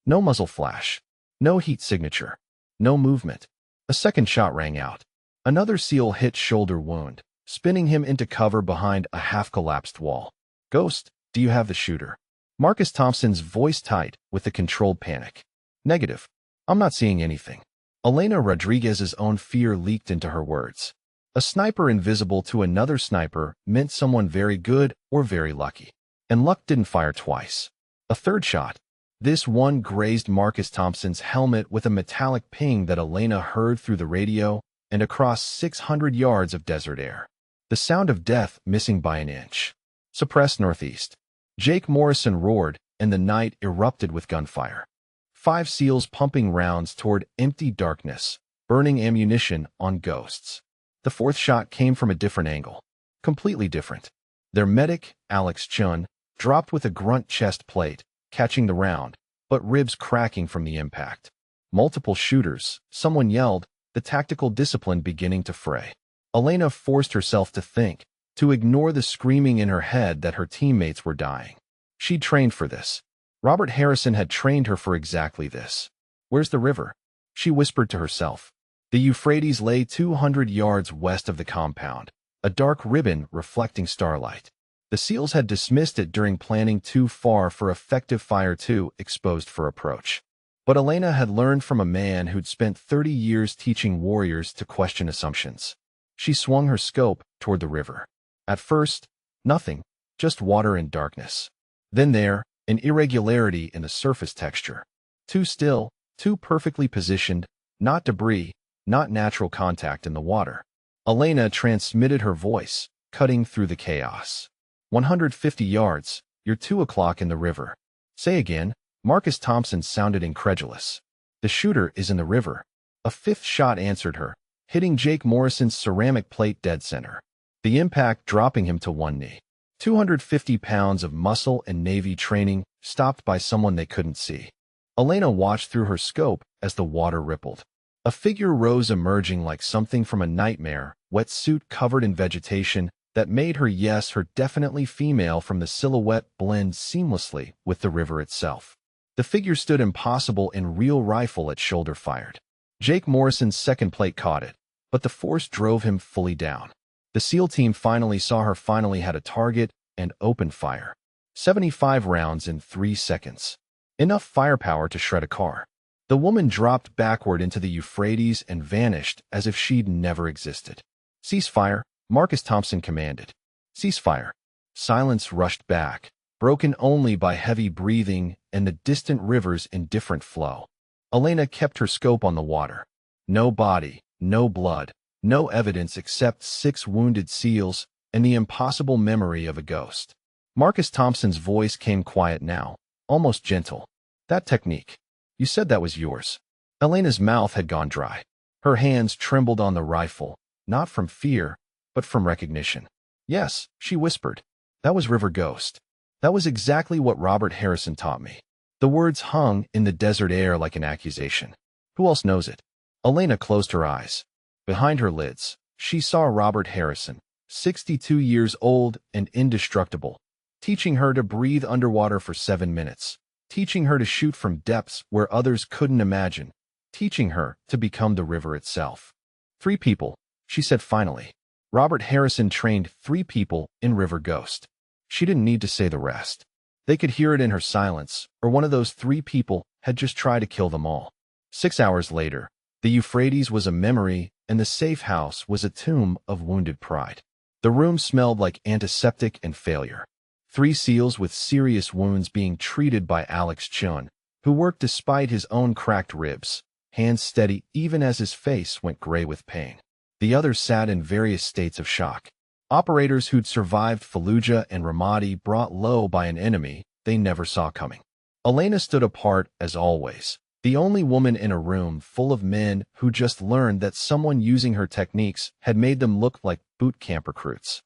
No muzzle flash. No heat signature. No movement. A second shot rang out. Another SEAL hit shoulder wound, spinning him into cover behind a half-collapsed wall. "Ghost, do you have the shooter?" Marcus Thompson's voice tight with a controlled panic. "Negative. I'm not seeing anything." Elena Rodriguez's own fear leaked into her words. A sniper invisible to another sniper meant someone very good or very lucky. And luck didn't fire twice. A third shot. This one grazed Marcus Thompson's helmet with a metallic ping that Elena heard through the radio and across 600 yards of desert air. The sound of death missing by an inch. Suppressed northeast. Jake Morrison roared, and the night erupted with gunfire. 5 SEALs pumping rounds toward empty darkness, burning ammunition on ghosts. The fourth shot came from a different angle. Completely different. Their medic, Alex Chun, dropped with a grunt chest plate, catching the round, but ribs cracking from the impact. Multiple shooters, someone yelled, the tactical discipline beginning to fray. Elena forced herself to think, to ignore the screaming in her head that her teammates were dying. She'd trained for this. Robert Harrison had trained her for exactly this. "Where's the river?" she whispered to herself. The Euphrates lay 200 yards west of the compound, a dark ribbon reflecting starlight. The SEALs had dismissed it during planning too far for effective fire too exposed for approach. But Elena had learned from a man who'd spent 30 years teaching warriors to question assumptions. She swung her scope toward the river. At first, nothing, just water and darkness. Then there, an irregularity in the surface texture. Too still, too perfectly positioned, not debris, not natural contact in the water. Elena transmitted her voice, cutting through the chaos. 150 yards, you're 2 o'clock in the river. Say again. Marcus Thompson sounded incredulous. The shooter is in the river. A fifth shot answered her, hitting Jake Morrison's ceramic plate dead center. The impact dropping him to one knee. 250 pounds of muscle and Navy training stopped by someone they couldn't see. Elena watched through her scope as the water rippled. A figure rose emerging like something from a nightmare, wetsuit covered in vegetation, that made her yes her definitely female from the silhouette blend seamlessly with the river itself. The figure stood impossible in real rifle at shoulder fired. Jake Morrison's second plate caught it, but the force drove him fully down. The SEAL team finally saw her finally had a target and opened fire. 75 rounds in 3 seconds. Enough firepower to shred a car. The woman dropped backward into the Euphrates and vanished as if she'd never existed. "Ceasefire," Marcus Thompson commanded. "Ceasefire." Silence rushed back, broken only by heavy breathing and the distant river's indifferent flow. Elena kept her scope on the water. No body, no blood, no evidence except 6 wounded SEALs and the impossible memory of a ghost. Marcus Thompson's voice came quiet now, almost gentle. "That technique. You said that was yours." Elena's mouth had gone dry. Her hands trembled on the rifle, not from fear, but from recognition. "Yes," she whispered. "That was River Ghost. That was exactly what Robert Harrison taught me." The words hung in the desert air like an accusation. Who else knows it? Elena closed her eyes. Behind her lids, she saw Robert Harrison, 62 years old and indestructible, teaching her to breathe underwater for 7 minutes, teaching her to shoot from depths where others couldn't imagine, teaching her to become the river itself. 3 people, she said finally. Robert Harrison trained 3 people in River Ghost. She didn't need to say the rest. They could hear it in her silence, or one of those 3 people had just tried to kill them all. 6 hours later, the Euphrates was a memory, and the safe house was a tomb of wounded pride. The room smelled like antiseptic and failure. 3 SEALs with serious wounds being treated by Alex Chun, who worked despite his own cracked ribs, hands steady even as his face went gray with pain. The others sat in various states of shock. Operators who'd survived Fallujah and Ramadi brought low by an enemy they never saw coming. Elena stood apart as always, the only woman in a room full of men who just learned that someone using her techniques had made them look like boot camp recruits.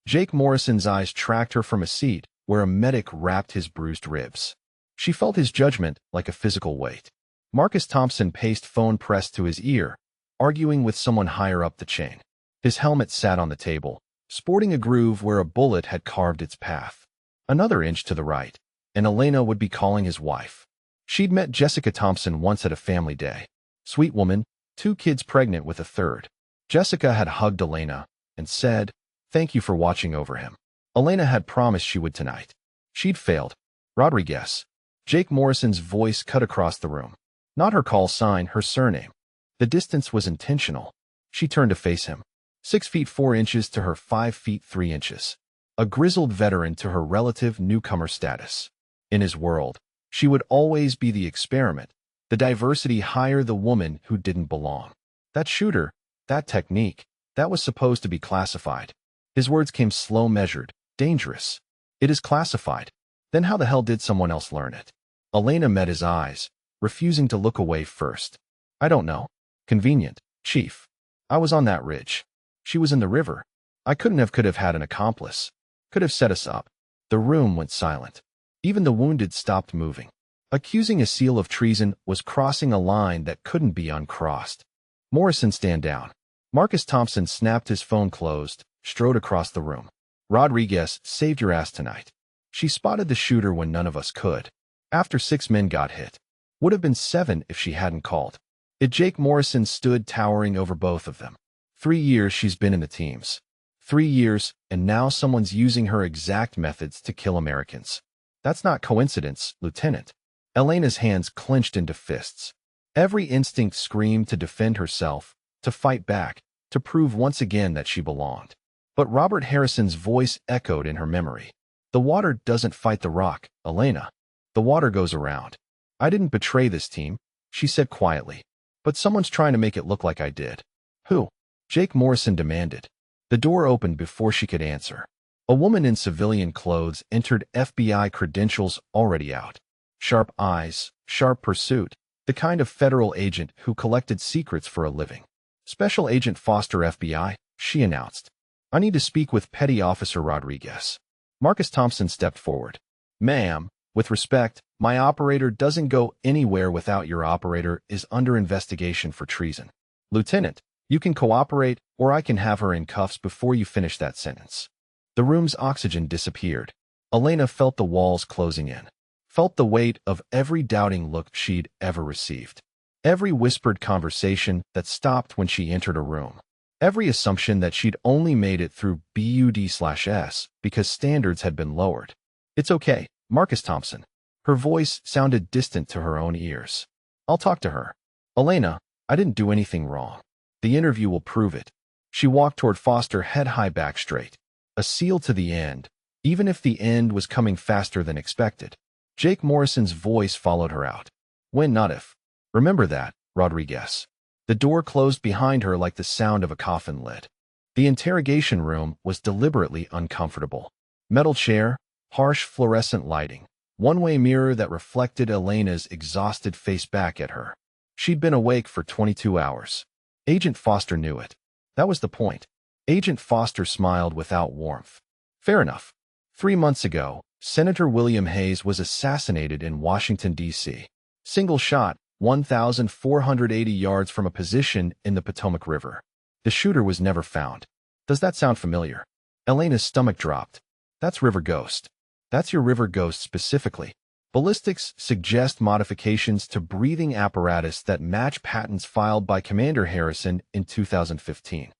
Jake Morrison's eyes tracked her from a seat where a medic wrapped his bruised ribs. She felt his judgment like a physical weight. Marcus Thompson paced phone pressed to his ear, arguing with someone higher up the chain. His helmet sat on the table, sporting a groove where a bullet had carved its path. Another inch to the right, and Elena would be calling his wife. She'd met Jessica Thompson once at a family day. Sweet woman, 2 kids pregnant with a third. Jessica had hugged Elena and said, "Thank you for watching over him." Elena had promised she would tonight. She'd failed. Rodriguez. Jake Morrison's voice cut across the room. Not her call sign, her surname. The distance was intentional. She turned to face him. 6 feet 4 inches to her 5 feet 3 inches. A grizzled veteran to her relative newcomer status. In his world, she would always be the experiment, the diversity hire the woman who didn't belong. That shooter, that technique, that was supposed to be classified. His words came slow measured, dangerous. It is classified. Then how the hell did someone else learn it? Elena met his eyes, refusing to look away first. I don't know. Convenient, Chief. I was on that ridge. She was in the river. I could have had an accomplice. Could have set us up. The room went silent. Even the wounded stopped moving. Accusing a SEAL of treason was crossing a line that couldn't be uncrossed. Morrison, stand down. Marcus Thompson snapped his phone closed, strode across the room. Rodriguez saved your ass tonight. She spotted the shooter when none of us could. After 6 men got hit. Would have been 7 if she hadn't called. Jake Morrison stood towering over both of them. 3 years she's been in the teams. 3 years, and now someone's using her exact methods to kill Americans. That's not coincidence, Lieutenant. Elena's hands clenched into fists. Every instinct screamed to defend herself, to fight back, to prove once again that she belonged. But Robert Harrison's voice echoed in her memory. The water doesn't fight the rock, Elena. The water goes around. I didn't betray this team, she said quietly. But someone's trying to make it look like I did. Who? Jake Morrison demanded. The door opened before she could answer. A woman in civilian clothes entered, FBI credentials already out. Sharp eyes, sharp pursuit, the kind of federal agent who collected secrets for a living. Special Agent Foster, FBI, she announced. I need to speak with Petty Officer Rodriguez. Marcus Thompson stepped forward. Ma'am, with respect, my operator doesn't go anywhere without your operator is under investigation for treason. Lieutenant, you can cooperate, or I can have her in cuffs before you finish that sentence. The room's oxygen disappeared. Elena felt the walls closing in. Felt the weight of every doubting look she'd ever received. Every whispered conversation that stopped when she entered a room. Every assumption that she'd only made it through BUD/S because standards had been lowered. It's okay, Marcus Thompson. Her voice sounded distant to her own ears. I'll talk to her. Elena, I didn't do anything wrong. The interview will prove it. She walked toward Foster, head high, back straight. A SEAL to the end, even if the end was coming faster than expected. Jake Morrison's voice followed her out. When, not if. Remember that, Rodriguez. The door closed behind her like the sound of a coffin lid. The interrogation room was deliberately uncomfortable. Metal chair, harsh fluorescent lighting, one-way mirror that reflected Elena's exhausted face back at her. She'd been awake for 22 hours. Agent Foster knew it. That was the point. Agent Foster smiled without warmth. Fair enough. 3 months ago, Senator William Hayes was assassinated in Washington, D.C. Single shot, 1,480 yards from a position in the Potomac River. The shooter was never found. Does that sound familiar? Elena's stomach dropped. That's River Ghost. That's your River Ghost specifically. Ballistics suggest modifications to breathing apparatus that match patents filed by Commander Harrison in 2015.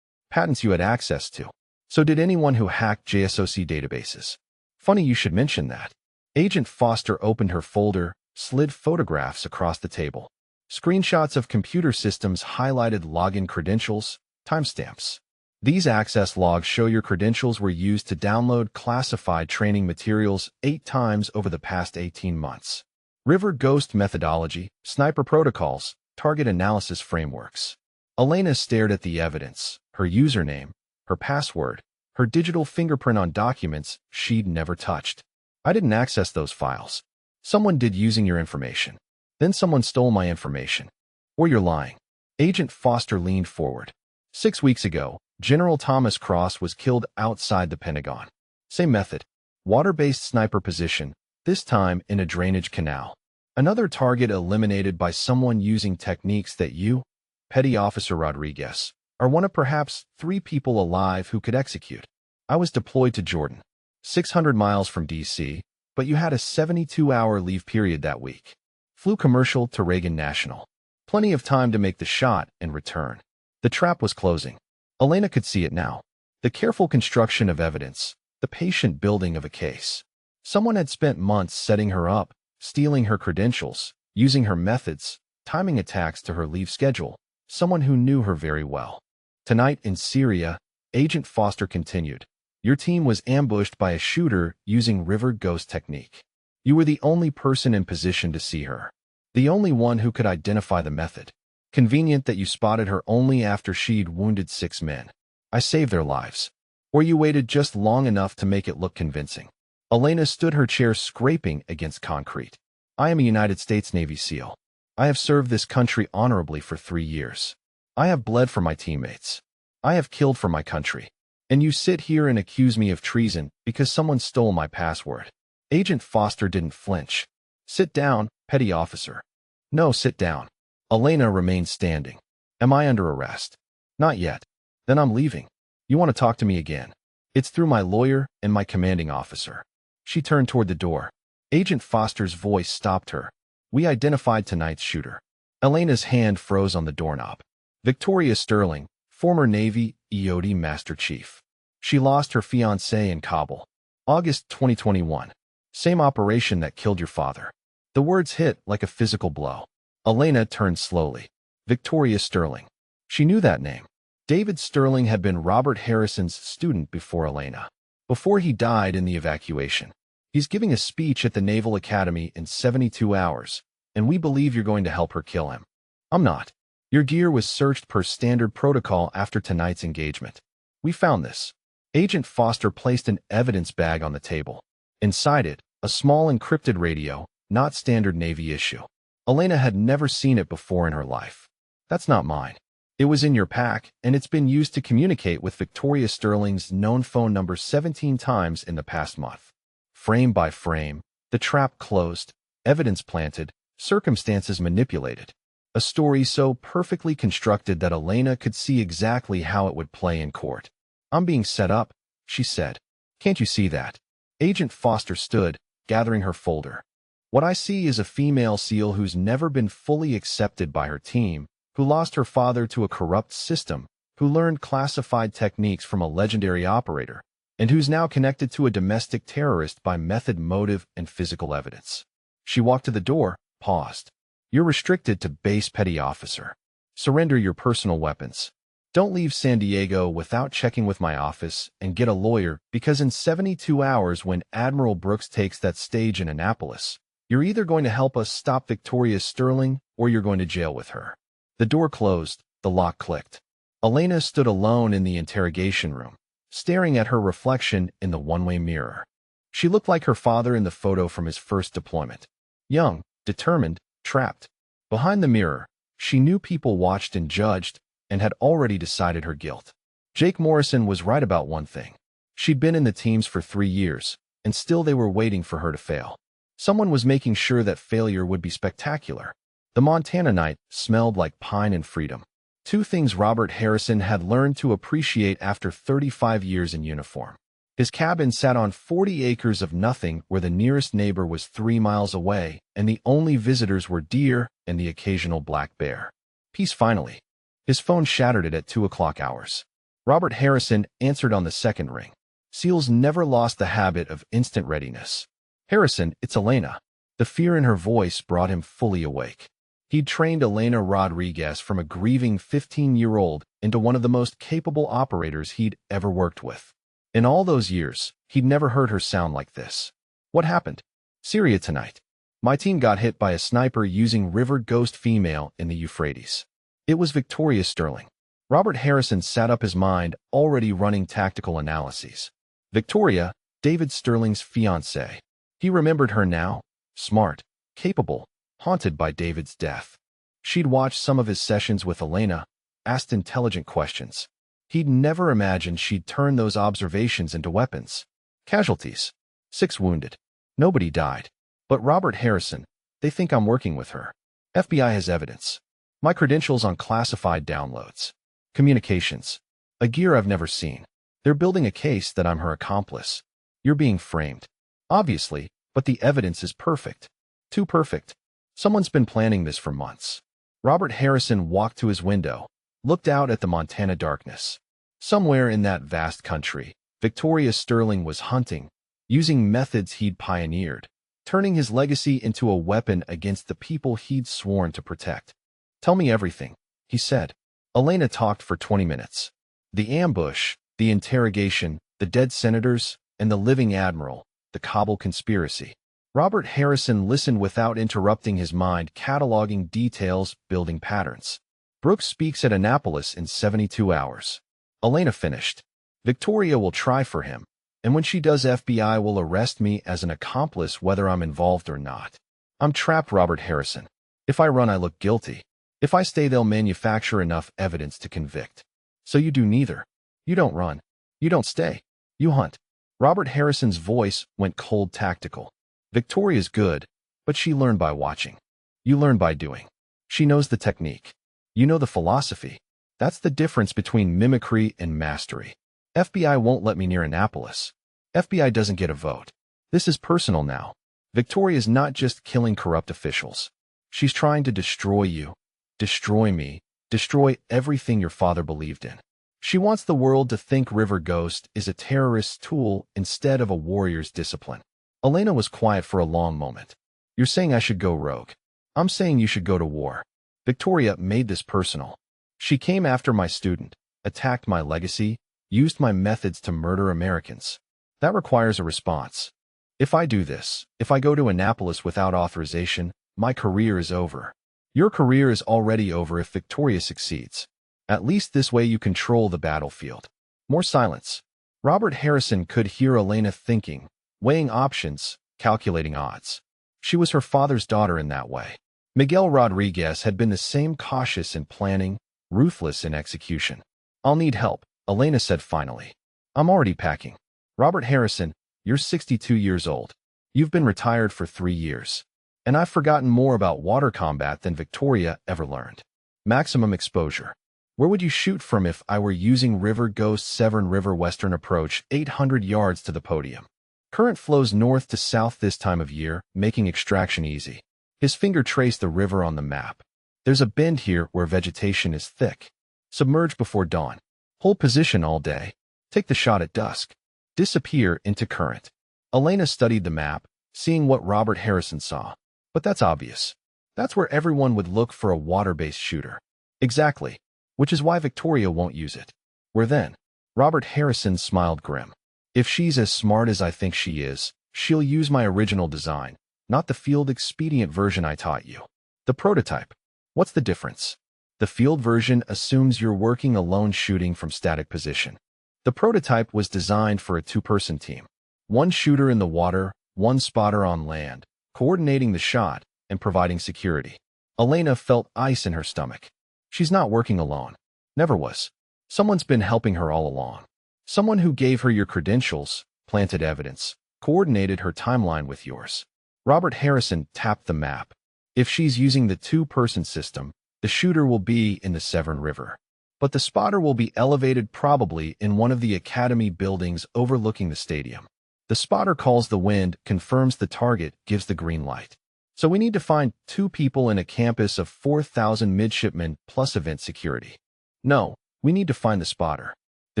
Patents you had access to. So did anyone who hacked JSOC databases. Funny you should mention that. Agent Foster opened her folder, slid photographs across the table. Screenshots of computer systems highlighted login credentials, timestamps. These access logs show your credentials were used to download classified training materials 8 times over the past 18 months. River Ghost methodology, sniper protocols, target analysis frameworks. Elena stared at the evidence, her username, her password, her digital fingerprint on documents she'd never touched. I didn't access those files. Someone did using your information. Then someone stole my information. Or you're lying. Agent Foster leaned forward. 6 weeks ago, General Thomas Cross was killed outside the Pentagon. Same method. Water-based sniper position, this time in a drainage canal. Another target eliminated by someone using techniques that you, Petty Officer Rodriguez, are one of perhaps 3 people alive who could execute. I was deployed to Jordan, 600 miles from D.C., but you had a 72-hour leave period that week. Flew commercial to Reagan National. Plenty of time to make the shot and return. The trap was closing. Elena could see it now. The careful construction of evidence, the patient building of a case. Someone had spent months setting her up, stealing her credentials, using her methods, timing attacks to her leave schedule. Someone who knew her very well. Tonight in Syria, Agent Foster continued. Your team was ambushed by a shooter using river ghost technique. You were the only person in position to see her. The only one who could identify the method. Convenient that you spotted her only after she'd wounded 6 men. I saved their lives. Or you waited just long enough to make it look convincing. Elena stood her chair scraping against concrete. I am a United States Navy SEAL. I have served this country honorably for 3 years. I have bled for my teammates. I have killed for my country. And you sit here and accuse me of treason because someone stole my password. Agent Foster didn't flinch. Sit down, petty officer. No, sit down. Elena remained standing. Am I under arrest? Not yet. Then I'm leaving. You want to talk to me again? It's through my lawyer and my commanding officer. She turned toward the door. Agent Foster's voice stopped her. We identified tonight's shooter. Elena's hand froze on the doorknob. Victoria Sterling, former Navy EOD Master Chief. She lost her fiancé in Kabul. August 2021. Same operation that killed your father. The words hit like a physical blow. Elena turned slowly. Victoria Sterling. She knew that name. David Sterling had been Robert Harrison's student before Elena. Before he died in the evacuation. He's giving a speech at the Naval Academy in 72 hours, and we believe you're going to help her kill him. I'm not. Your gear was searched per standard protocol after tonight's engagement. We found this. Agent Foster placed an evidence bag on the table. Inside it, a small encrypted radio, not standard Navy issue. Elena had never seen it before in her life. That's not mine. It was in your pack, and it's been used to communicate with Victoria Sterling's known phone number 17 times in the past month. Frame by frame, the trap closed, evidence planted, circumstances manipulated. A story so perfectly constructed that Elena could see exactly how it would play in court. I'm being set up, she said. Can't you see that? Agent Foster stood, gathering her folder. What I see is a female SEAL who's never been fully accepted by her team, who lost her father to a corrupt system, who learned classified techniques from a legendary operator, and who's now connected to a domestic terrorist by method, motive, and physical evidence. She walked to the door, paused. You're restricted to base petty officer. Surrender your personal weapons. Don't leave San Diego without checking with my office and get a lawyer, because in 72 hours when Admiral Brooks takes that stage in Annapolis, you're either going to help us stop Victoria Sterling or you're going to jail with her. The door closed, the lock clicked. Elena stood alone in the interrogation room, staring at her reflection in the one-way mirror. She looked like her father in the photo from his first deployment. Young, determined, trapped. Behind the mirror, she knew people watched and judged, and had already decided her guilt. Jake Morrison was right about one thing. She'd been in the teams for 3 years, and still they were waiting for her to fail. Someone was making sure that failure would be spectacular. The Montana night smelled like pine and freedom. 2 things Robert Harrison had learned to appreciate after 35 years in uniform. His cabin sat on 40 acres of nothing where the nearest neighbor was 3 miles away, and the only visitors were deer and the occasional black bear. Peace finally. His phone shattered it at 2 o'clock hours. Robert Harrison answered on the second ring. SEALs never lost the habit of instant readiness. Harrison, it's Elena. The fear in her voice brought him fully awake. He'd trained Elena Rodriguez from a grieving 15-year-old into one of the most capable operators he'd ever worked with. In all those years, he'd never heard her sound like this. What happened? Syria tonight. My team got hit by a sniper using river ghost female in the Euphrates. It was Victoria Sterling. Robert Harrison sat up his mind, already running tactical analyses. Victoria, David Sterling's fiancée. He remembered her now. Smart, capable, haunted by David's death. She'd watched some of his sessions with Elena, asked intelligent questions. He'd never imagined she'd turn those observations into weapons. Casualties. 6 wounded. Nobody died. But Robert Harrison, they think I'm working with her. FBI has evidence. My credentials on classified downloads. Communications. A gear I've never seen. They're building a case that I'm her accomplice. You're being framed. Obviously, but the evidence is perfect. Too perfect. Someone's been planning this for months. Robert Harrison walked to his window, looked out at the Montana darkness. Somewhere in that vast country, Victoria Sterling was hunting, using methods he'd pioneered, turning his legacy into a weapon against the people he'd sworn to protect. "Tell me everything," he said. Elena talked for 20 minutes. The ambush, the interrogation, the dead senators, and the living admiral, the Kabul conspiracy. Robert Harrison listened without interrupting, his mind cataloging details, building patterns. "Brooks speaks at Annapolis in 72 hours. Elena finished. "Victoria will try for him, and when she does, FBI will arrest me as an accomplice whether I'm involved or not. I'm trapped, Robert Harrison. If I run, I look guilty. If I stay, they'll manufacture enough evidence to convict. So you do neither. You don't run. You don't stay. You hunt." Robert Harrison's voice went cold, tactical. "Victoria's good, but she learned by watching. You learn by doing. She knows the technique. You know the philosophy. That's the difference between mimicry and mastery. FBI won't let me near Annapolis. FBI doesn't get a vote. This is personal now. Victoria's not just killing corrupt officials. She's trying to destroy you, destroy me, destroy everything your father believed in. She wants the world to think River Ghost is a terrorist's tool instead of a warrior's discipline." Elena was quiet for a long moment. "You're saying I should go rogue. I'm saying you should go to war. Victoria made this personal. She came after my student, attacked my legacy, used my methods to murder Americans. That requires a response. If I do this, if I go to Annapolis without authorization, my career is over. Your career is already over if Victoria succeeds. At least this way you control the battlefield." More silence. Robert Harrison could hear Elena thinking, weighing options, calculating odds. She was her father's daughter in that way. Miguel Rodriguez had been the same, cautious in planning, ruthless in execution. "I'll need help," Elena said finally. "I'm already packing." "Robert Harrison, you're 62 years old. You've been retired for 3 years. And I've forgotten more about water combat than Victoria ever learned. Maximum exposure. Where would you shoot from if I were using River Ghost Severn River Western approach 800 yards to the podium? Current flows north to south this time of year, making extraction easy." His finger traced the river on the map. "There's a bend here where vegetation is thick. Submerge before dawn. Hold position all day. Take the shot at dusk. Disappear into current." Elena studied the map, seeing what Robert Harrison saw. "But that's obvious. That's where everyone would look for a water-based shooter." "Exactly. Which is why Victoria won't use it." "Where then?" Robert Harrison smiled grim. "If she's as smart as I think she is, she'll use my original design, not the field expedient version I taught you. The prototype. What's the difference? The field version assumes you're working alone, shooting from static position. The prototype was designed for a 2-person team. One shooter in the water, one spotter on land, coordinating the shot and providing security." Elena felt ice in her stomach. She's not working alone. Never was. Someone's been helping her all along. Someone who gave her your credentials, planted evidence, coordinated her timeline with yours. Robert Harrison tapped the map. "If she's using the 2-person system, the shooter will be in the Severn River. But the spotter will be elevated, probably in one of the academy buildings overlooking the stadium. The spotter calls the wind, confirms the target, gives the green light. So we need to find 2 people in a campus of 4,000 midshipmen plus event security. No, we need to find the spotter. The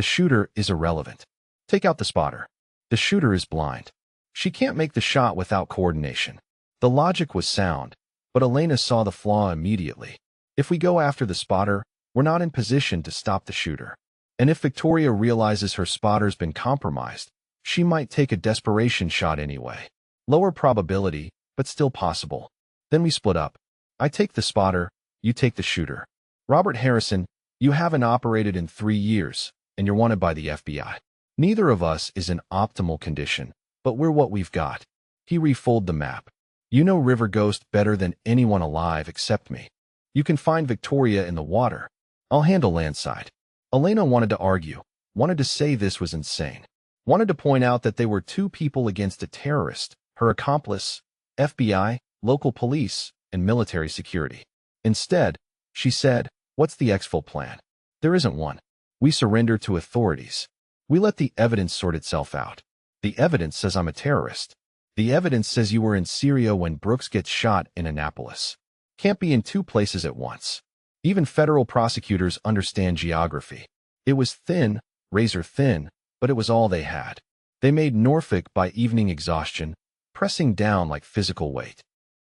shooter is irrelevant. Take out the spotter. The shooter is blind. She can't make the shot without coordination." The logic was sound, but Elena saw the flaw immediately. If we go after the spotter, we're not in position to stop the shooter. And if Victoria realizes her spotter's been compromised, she might take a desperation shot anyway. Lower probability, but still possible. Then we split up. I take the spotter, you take the shooter. Robert Harrison, you haven't operated in 3 years, and you're wanted by the FBI. Neither of us is in optimal condition, but we're what we've got." He refolded the map. "You know River Ghost better than anyone alive except me. You can find Victoria in the water. I'll handle landside." Elena wanted to argue, wanted to say this was insane, wanted to point out that they were 2 people against a terrorist, her accomplice, FBI, local police, and military security. Instead, she said, "What's the exfil plan? There isn't one. We surrender to authorities. We let the evidence sort itself out. The evidence says I'm a terrorist. The evidence says you were in Syria when Brooks gets shot in Annapolis. Can't be in two places at once. Even federal prosecutors understand geography. It was thin, razor thin, but it was all they had. They made Norfolk by evening exhaustion, pressing down like physical weight.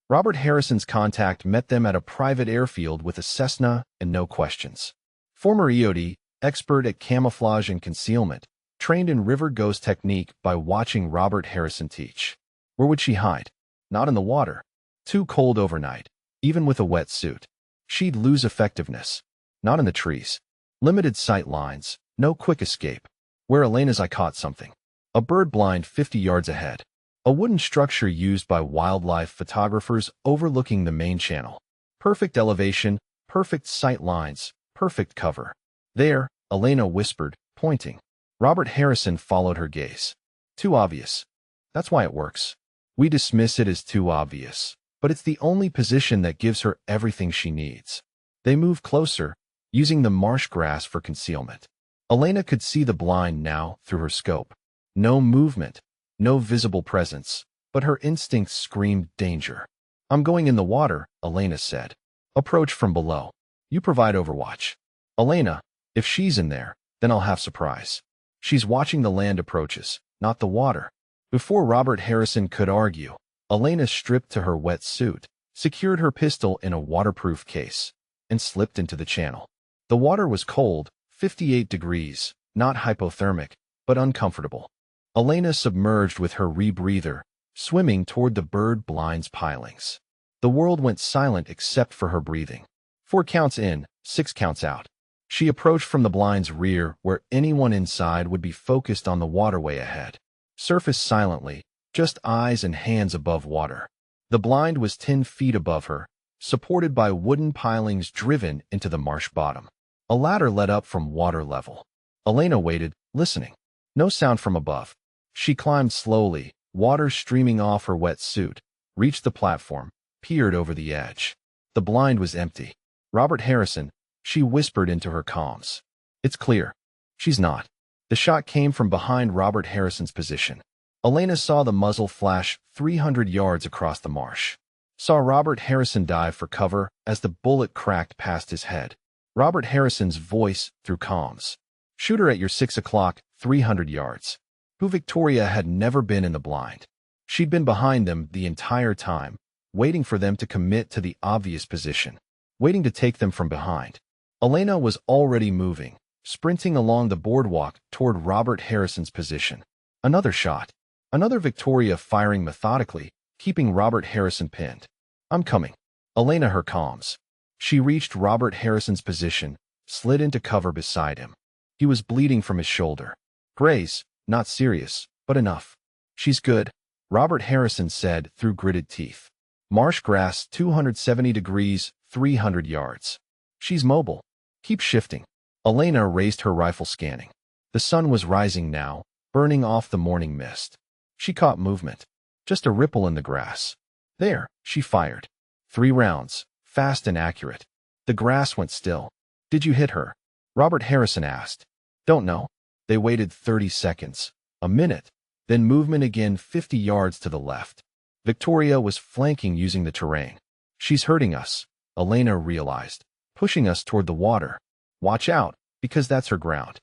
Robert Harrison's contact met them at a private airfield with a Cessna and no questions. Former EOD, expert at camouflage and concealment, trained in river ghost technique by watching Robert Harrison teach. Where would she hide? Not in the water. Too cold overnight. Even with a wet suit. She'd lose effectiveness. Not in the trees. Limited sight lines. No quick escape. Where Elena's I caught something. A bird blind 50 yards ahead. A wooden structure used by wildlife photographers overlooking the main channel. Perfect elevation, perfect sight lines, perfect cover. There, Elena whispered, pointing. Robert Harrison followed her gaze. Too obvious. That's why it works. We dismiss it as too obvious, but it's the only position that gives her everything she needs. They moved closer, using the marsh grass for concealment. Elena could see the blind now through her scope. No movement. No visible presence, but her instincts screamed danger. I'm going in the water, Elena said. Approach from below. You provide overwatch. Elena, if she's in there, then I'll have surprise. She's watching the land approaches, not the water. Before Robert Harrison could argue, Elena stripped to her wet suit, secured her pistol in a waterproof case, and slipped into the channel. The water was cold, 58 degrees, not hypothermic, but uncomfortable. Elena submerged with her rebreather, swimming toward the bird blind's pilings. The world went silent except for her breathing. 4 counts in, 6 counts out. She approached from the blind's rear where anyone inside would be focused on the waterway ahead. Surfaced silently, just eyes and hands above water. The blind was 10 feet above her, supported by wooden pilings driven into the marsh bottom. A ladder led up from water level. Elena waited, listening. No sound from above. She climbed slowly, water streaming off her wet suit, reached the platform, peered over the edge. The blind was empty. Robert Harrison, she whispered into her comms. It's clear. She's not. The shot came from behind Robert Harrison's position. Elena saw the muzzle flash 300 yards across the marsh. Saw Robert Harrison dive for cover as the bullet cracked past his head. Robert Harrison's voice through comms. Shoot her at your 6 o'clock, 300 yards. Who Victoria had never been in the blind. She'd been behind them the entire time, waiting for them to commit to the obvious position, waiting to take them from behind. Elena was already moving, sprinting along the boardwalk toward Robert Harrison's position. Another shot. Another Victoria firing methodically, keeping Robert Harrison pinned. I'm coming. Elena her comms. She reached Robert Harrison's position, slid into cover beside him. He was bleeding from his shoulder. Graze. Not serious, but enough. She's good, Robert Harrison said through gritted teeth. Marsh grass 270 degrees, 300 yards. She's mobile. Keep shifting. Elena raised her rifle scanning. The sun was rising now, burning off the morning mist. She caught movement. Just a ripple in the grass. There, she fired. 3 rounds, fast and accurate. The grass went still. Did you hit her? Robert Harrison asked. Don't know. They waited 30 seconds, a minute, then movement again 50 yards to the left. Victoria was flanking using the terrain. She's hurting us, Elena realized, pushing us toward the water. Watch out, because that's her ground.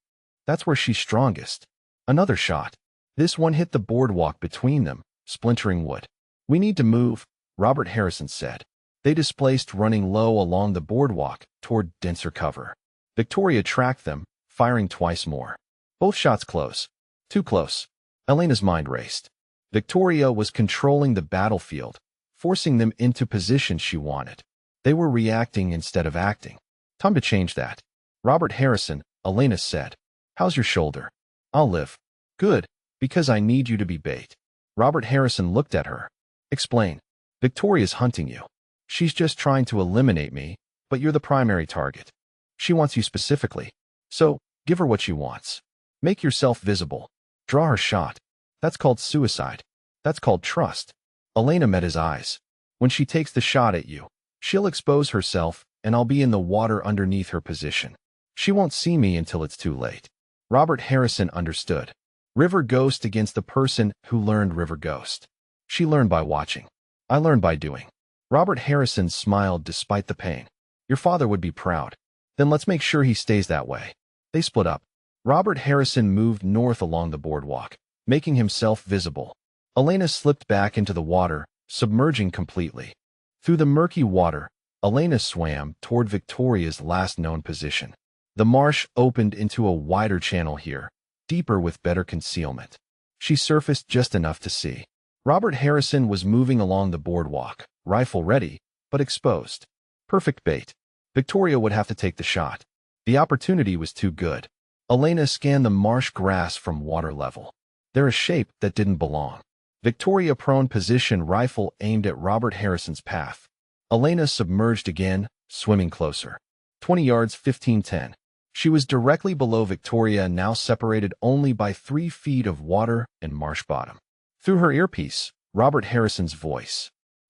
That's where she's strongest. Another shot. This one hit the boardwalk between them, splintering wood. We need to move, Robert Harrison said. They displaced running low along the boardwalk toward denser cover. Victoria tracked them, firing twice more. Both shots close. Too close. Elena's mind raced. Victoria was controlling the battlefield, forcing them into positions she wanted. They were reacting instead of acting. Time to change that. Robert Harrison, Elena said. How's your shoulder? I'll live. Good, because I need you to be bait. Robert Harrison looked at her. Explain. Victoria's hunting you. She's just trying to eliminate me, but you're the primary target. She wants you specifically. So, give her what she wants. Make yourself visible. Draw her shot. That's called suicide. That's called trust. Elena met his eyes. When she takes the shot at you, she'll expose herself, and I'll be in the water underneath her position. She won't see me until it's too late. Robert Harrison understood. River ghost against the person who learned river ghost. She learned by watching. I learned by doing. Robert Harrison smiled despite the pain. Your father would be proud. Then let's make sure he stays that way. They split up. Robert Harrison moved north along the boardwalk, making himself visible. Elena slipped back into the water, submerging completely. Through the murky water, Elena swam toward Victoria's last known position. The marsh opened into a wider channel here, deeper with better concealment. She surfaced just enough to see. Robert Harrison was moving along the boardwalk, rifle ready, but exposed. Perfect bait. Victoria would have to take the shot. The opportunity was too good. Elena scanned the marsh grass from water level. There a shape that didn't belong. Victoria prone position, rifle aimed at Robert Harrison's path. Elena submerged again, swimming closer. 20 yards, 15-10. She was directly below Victoria, now separated only by 3 feet of water and marsh bottom. Through her earpiece, Robert Harrison's voice.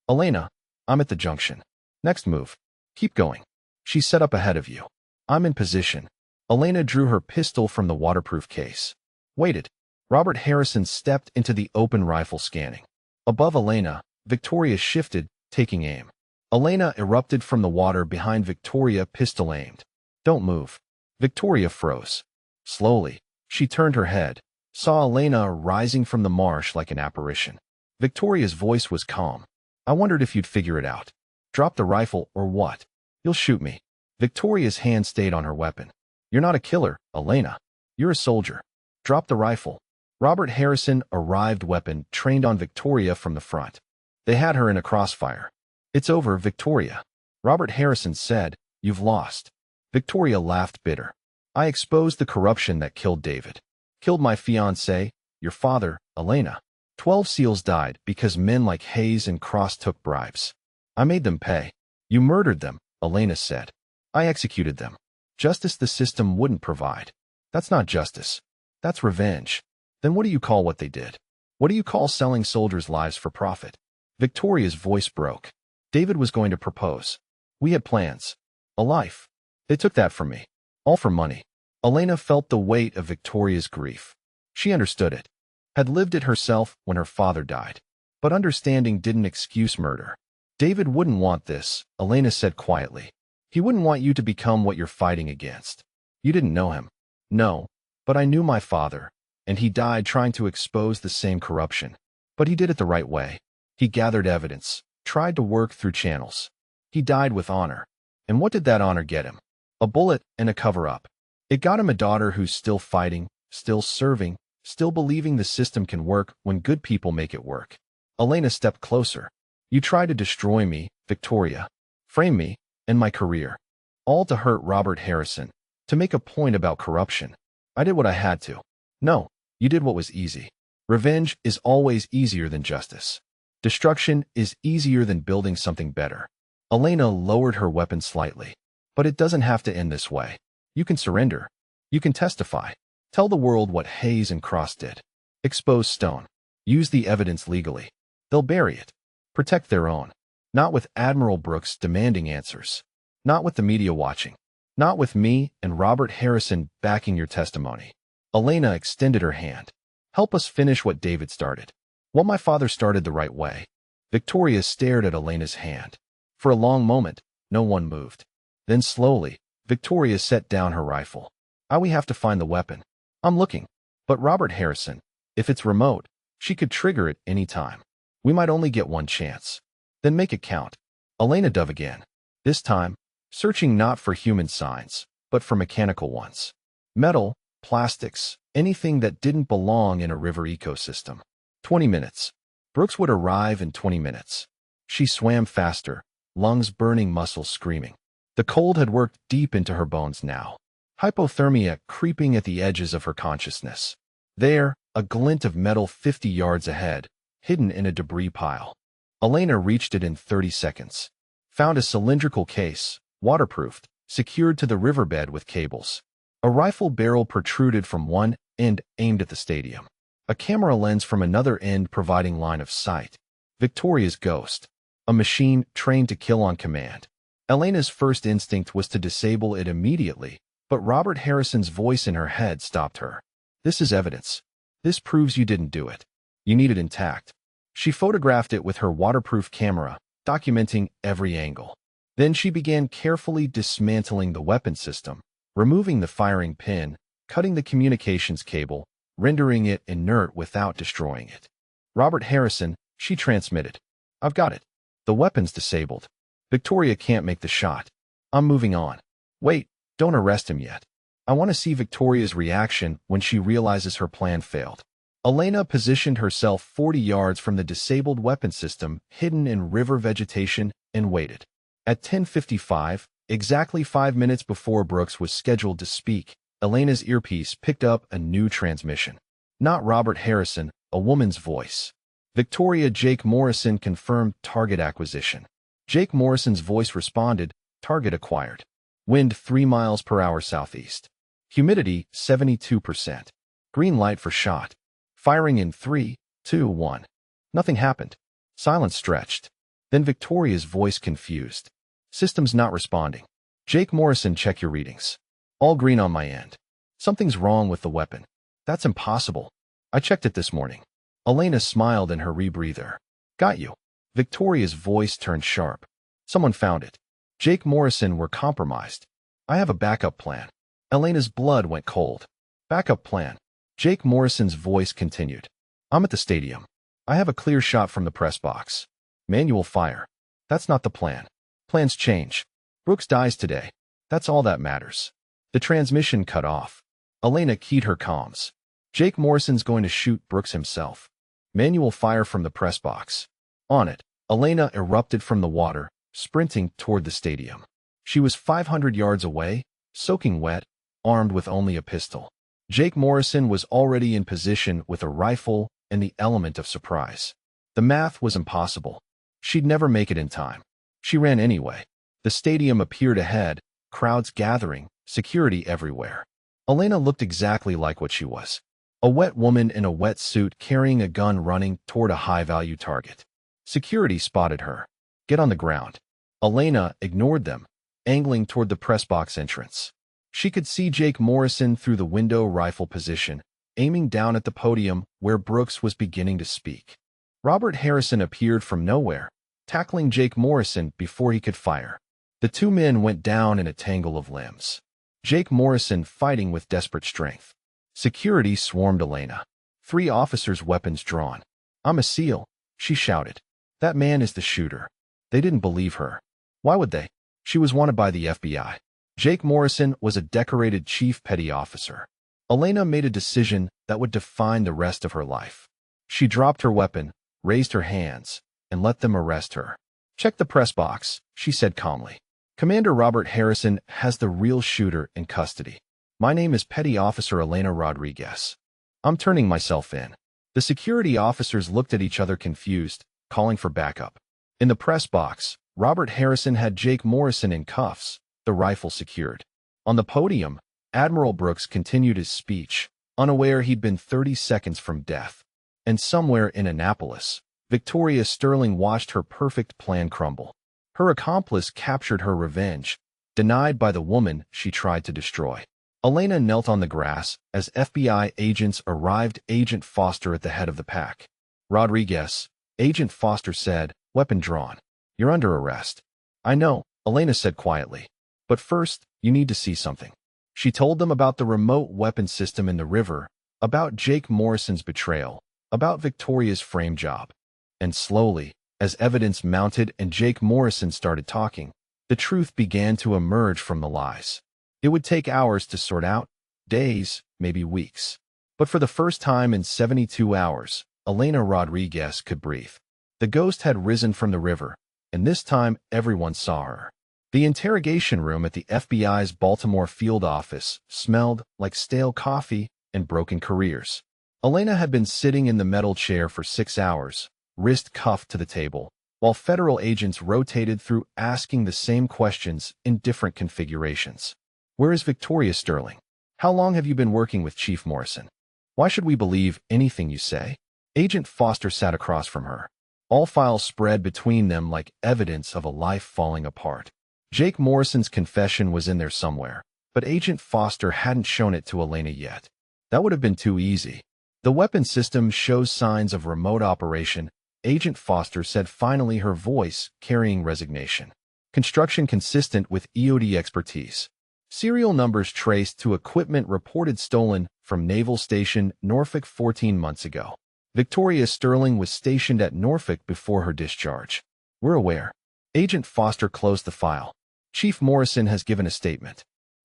Elena, I'm at the junction. Next move. Keep going. She's set up ahead of you. I'm in position. Elena drew her pistol from the waterproof case. Waited. Robert Harrison stepped into the open rifle, scanning. Above Elena, Victoria shifted, taking aim. Elena erupted from the water behind Victoria, pistol aimed. Don't move. Victoria froze. Slowly, she turned her head, saw Elena rising from the marsh like an apparition. Victoria's voice was calm. I wondered if you'd figure it out. Drop the rifle or what? You'll shoot me. Victoria's hand stayed on her weapon. You're not a killer, Elena. You're a soldier. Drop the rifle. Robert Harrison arrived, weapon trained on Victoria from the front. They had her in a crossfire. It's over, Victoria. Robert Harrison said, You've lost. Victoria laughed bitter. I exposed the corruption that killed David. Killed my fiancé, your father, Elena. 12 SEALs died because men like Hayes and Cross took bribes. I made them pay. You murdered them, Elena said. I executed them. Justice the system wouldn't provide. That's not justice. That's revenge. Then what do you call what they did? What do you call selling soldiers' lives for profit? Victoria's voice broke. David was going to propose. We had plans. A life. They took that from me. All for money. Elena felt the weight of Victoria's grief. She understood it. Had lived it herself when her father died. But understanding didn't excuse murder. David wouldn't want this, Elena said quietly. He wouldn't want you to become what you're fighting against. You didn't know him. No, but I knew my father, and he died trying to expose the same corruption. But he did it the right way. He gathered evidence, tried to work through channels. He died with honor. And what did that honor get him? A bullet and a cover-up. It got him a daughter who's still fighting, still serving, still believing the system can work when good people make it work. Elena stepped closer. You tried to destroy me, Victoria. Frame me, and my career. All to hurt Robert Harrison. To make a point about corruption. I did what I had to. No, you did what was easy. Revenge is always easier than justice. Destruction is easier than building something better. Elena lowered her weapon slightly. But it doesn't have to end this way. You can surrender. You can testify. Tell the world what Hayes and Cross did. Expose Stone. Use the evidence legally. They'll bury it. Protect their own. Not with Admiral Brooks demanding answers. Not with the media watching. Not with me and Robert Harrison backing your testimony. Elena extended her hand. Help us finish what David started. What my father started the right way. Victoria stared at Elena's hand. For a long moment, no one moved. Then slowly, Victoria set down her rifle. We have to find the weapon. I'm looking. But Robert Harrison, if it's remote, she could trigger it any time. We might only get one chance. Then make it count. Elena dove again. This time, searching not for human signs, but for mechanical ones. Metal, plastics, anything that didn't belong in a river ecosystem. 20 minutes. Brooks would arrive in 20 minutes. She swam faster, lungs burning, muscles screaming. The cold had worked deep into her bones now. Hypothermia creeping at the edges of her consciousness. There, a glint of metal 50 yards ahead, hidden in a debris pile. Elena reached it in 30 seconds. Found a cylindrical case, waterproofed, secured to the riverbed with cables. A rifle barrel protruded from one end, aimed at the stadium. A camera lens from another end providing line of sight. Victoria's ghost. A machine trained to kill on command. Elena's first instinct was to disable it immediately, but Robert Harrison's voice in her head stopped her. This is evidence. This proves you didn't do it. You need it intact. She photographed it with her waterproof camera, documenting every angle. Then she began carefully dismantling the weapon system, removing the firing pin, cutting the communications cable, rendering it inert without destroying it. "Robert Harrison," she transmitted. "I've got it. The weapon's disabled. Victoria can't make the shot. I'm moving on. Wait, don't arrest him yet. I want to see Victoria's reaction when she realizes her plan failed." Elena positioned herself 40 yards from the disabled weapon system hidden in river vegetation and waited. At 10:55, exactly 5 minutes before Brooks was scheduled to speak, Elena's earpiece picked up a new transmission. Not Robert Harrison, a woman's voice. "Victoria, Jake Morrison confirmed target acquisition." Jake Morrison's voice responded, "Target acquired. Wind 3 miles per hour southeast. Humidity 72%. Green light for shot. Firing in 3, 2, 1. Nothing happened. Silence stretched. Then Victoria's voice confused. "System's not responding. Jake Morrison, check your readings. All green on my end. Something's wrong with the weapon." "That's impossible. I checked it this morning." Elena smiled in her rebreather. "Got you." Victoria's voice turned sharp. "Someone found it. Jake Morrison were compromised. I have a backup plan." Elena's blood went cold. "Backup plan?" Jake Morrison's voice continued. "I'm at the stadium. I have a clear shot from the press box. Manual fire. That's not the plan. Plans change. Brooks dies today. That's all that matters." The transmission cut off. Elena keyed her comms. "Jake Morrison's going to shoot Brooks himself. Manual fire from the press box." On it, Elena erupted from the water, sprinting toward the stadium. She was 500 yards away, soaking wet, armed with only a pistol. Jake Morrison was already in position with a rifle and the element of surprise. The math was impossible. She'd never make it in time. She ran anyway. The stadium appeared ahead, crowds gathering, security everywhere. Elena looked exactly like what she was. A wet woman in a wet suit carrying a gun running toward a high-value target. Security spotted her. "Get on the ground." Elena ignored them, angling toward the press box entrance. She could see Jake Morrison through the window rifle position, aiming down at the podium where Brooks was beginning to speak. Robert Harrison appeared from nowhere, tackling Jake Morrison before he could fire. The two men went down in a tangle of limbs. Jake Morrison fighting with desperate strength. Security swarmed Elena. 3 officers' weapons drawn. "I'm a SEAL," she shouted. "That man is the shooter." They didn't believe her. Why would they? She was wanted by the FBI. Jake Morrison was a decorated chief petty officer. Elena made a decision that would define the rest of her life. She dropped her weapon, raised her hands, and let them arrest her. "Check the press box," she said calmly. "Commander Robert Harrison has the real shooter in custody. My name is Petty Officer Elena Rodriguez. I'm turning myself in." The security officers looked at each other confused, calling for backup. In the press box, Robert Harrison had Jake Morrison in cuffs, the rifle secured. On the podium, Admiral Brooks continued his speech, unaware he'd been 30 seconds from death. And somewhere in Annapolis, Victoria Sterling watched her perfect plan crumble. Her accomplice captured her revenge, denied by the woman she tried to destroy. Elena knelt on the grass as FBI agents arrived. Agent Foster at the head of the pack. "Rodriguez," Agent Foster said, weapon drawn. "You're under arrest." "I know," Elena said quietly. "But first, you need to see something." She told them about the remote weapon system in the river, about Jake Morrison's betrayal, about Victoria's frame job. And slowly, as evidence mounted and Jake Morrison started talking, the truth began to emerge from the lies. It would take hours to sort out, days, maybe weeks. But for the first time in 72 hours, Elena Rodriguez could breathe. The ghost had risen from the river, and this time everyone saw her. The interrogation room at the FBI's Baltimore field office smelled like stale coffee and broken careers. Elena had been sitting in the metal chair for 6 hours, wrist cuffed to the table, while federal agents rotated through asking the same questions in different configurations. "Where is Victoria Sterling? How long have you been working with Chief Morrison? Why should we believe anything you say?" Agent Foster sat across from her. All files spread between them like evidence of a life falling apart. Jake Morrison's confession was in there somewhere, but Agent Foster hadn't shown it to Elena yet. That would have been too easy. The weapon system shows signs of remote operation, Agent Foster said, finally, her voice carrying resignation. Construction consistent with EOD expertise. Serial numbers traced to equipment reported stolen from Naval Station, Norfolk 14 months ago. Victoria Sterling was stationed at Norfolk before her discharge. We're aware. Agent Foster closed the file. Chief Morrison has given a statement.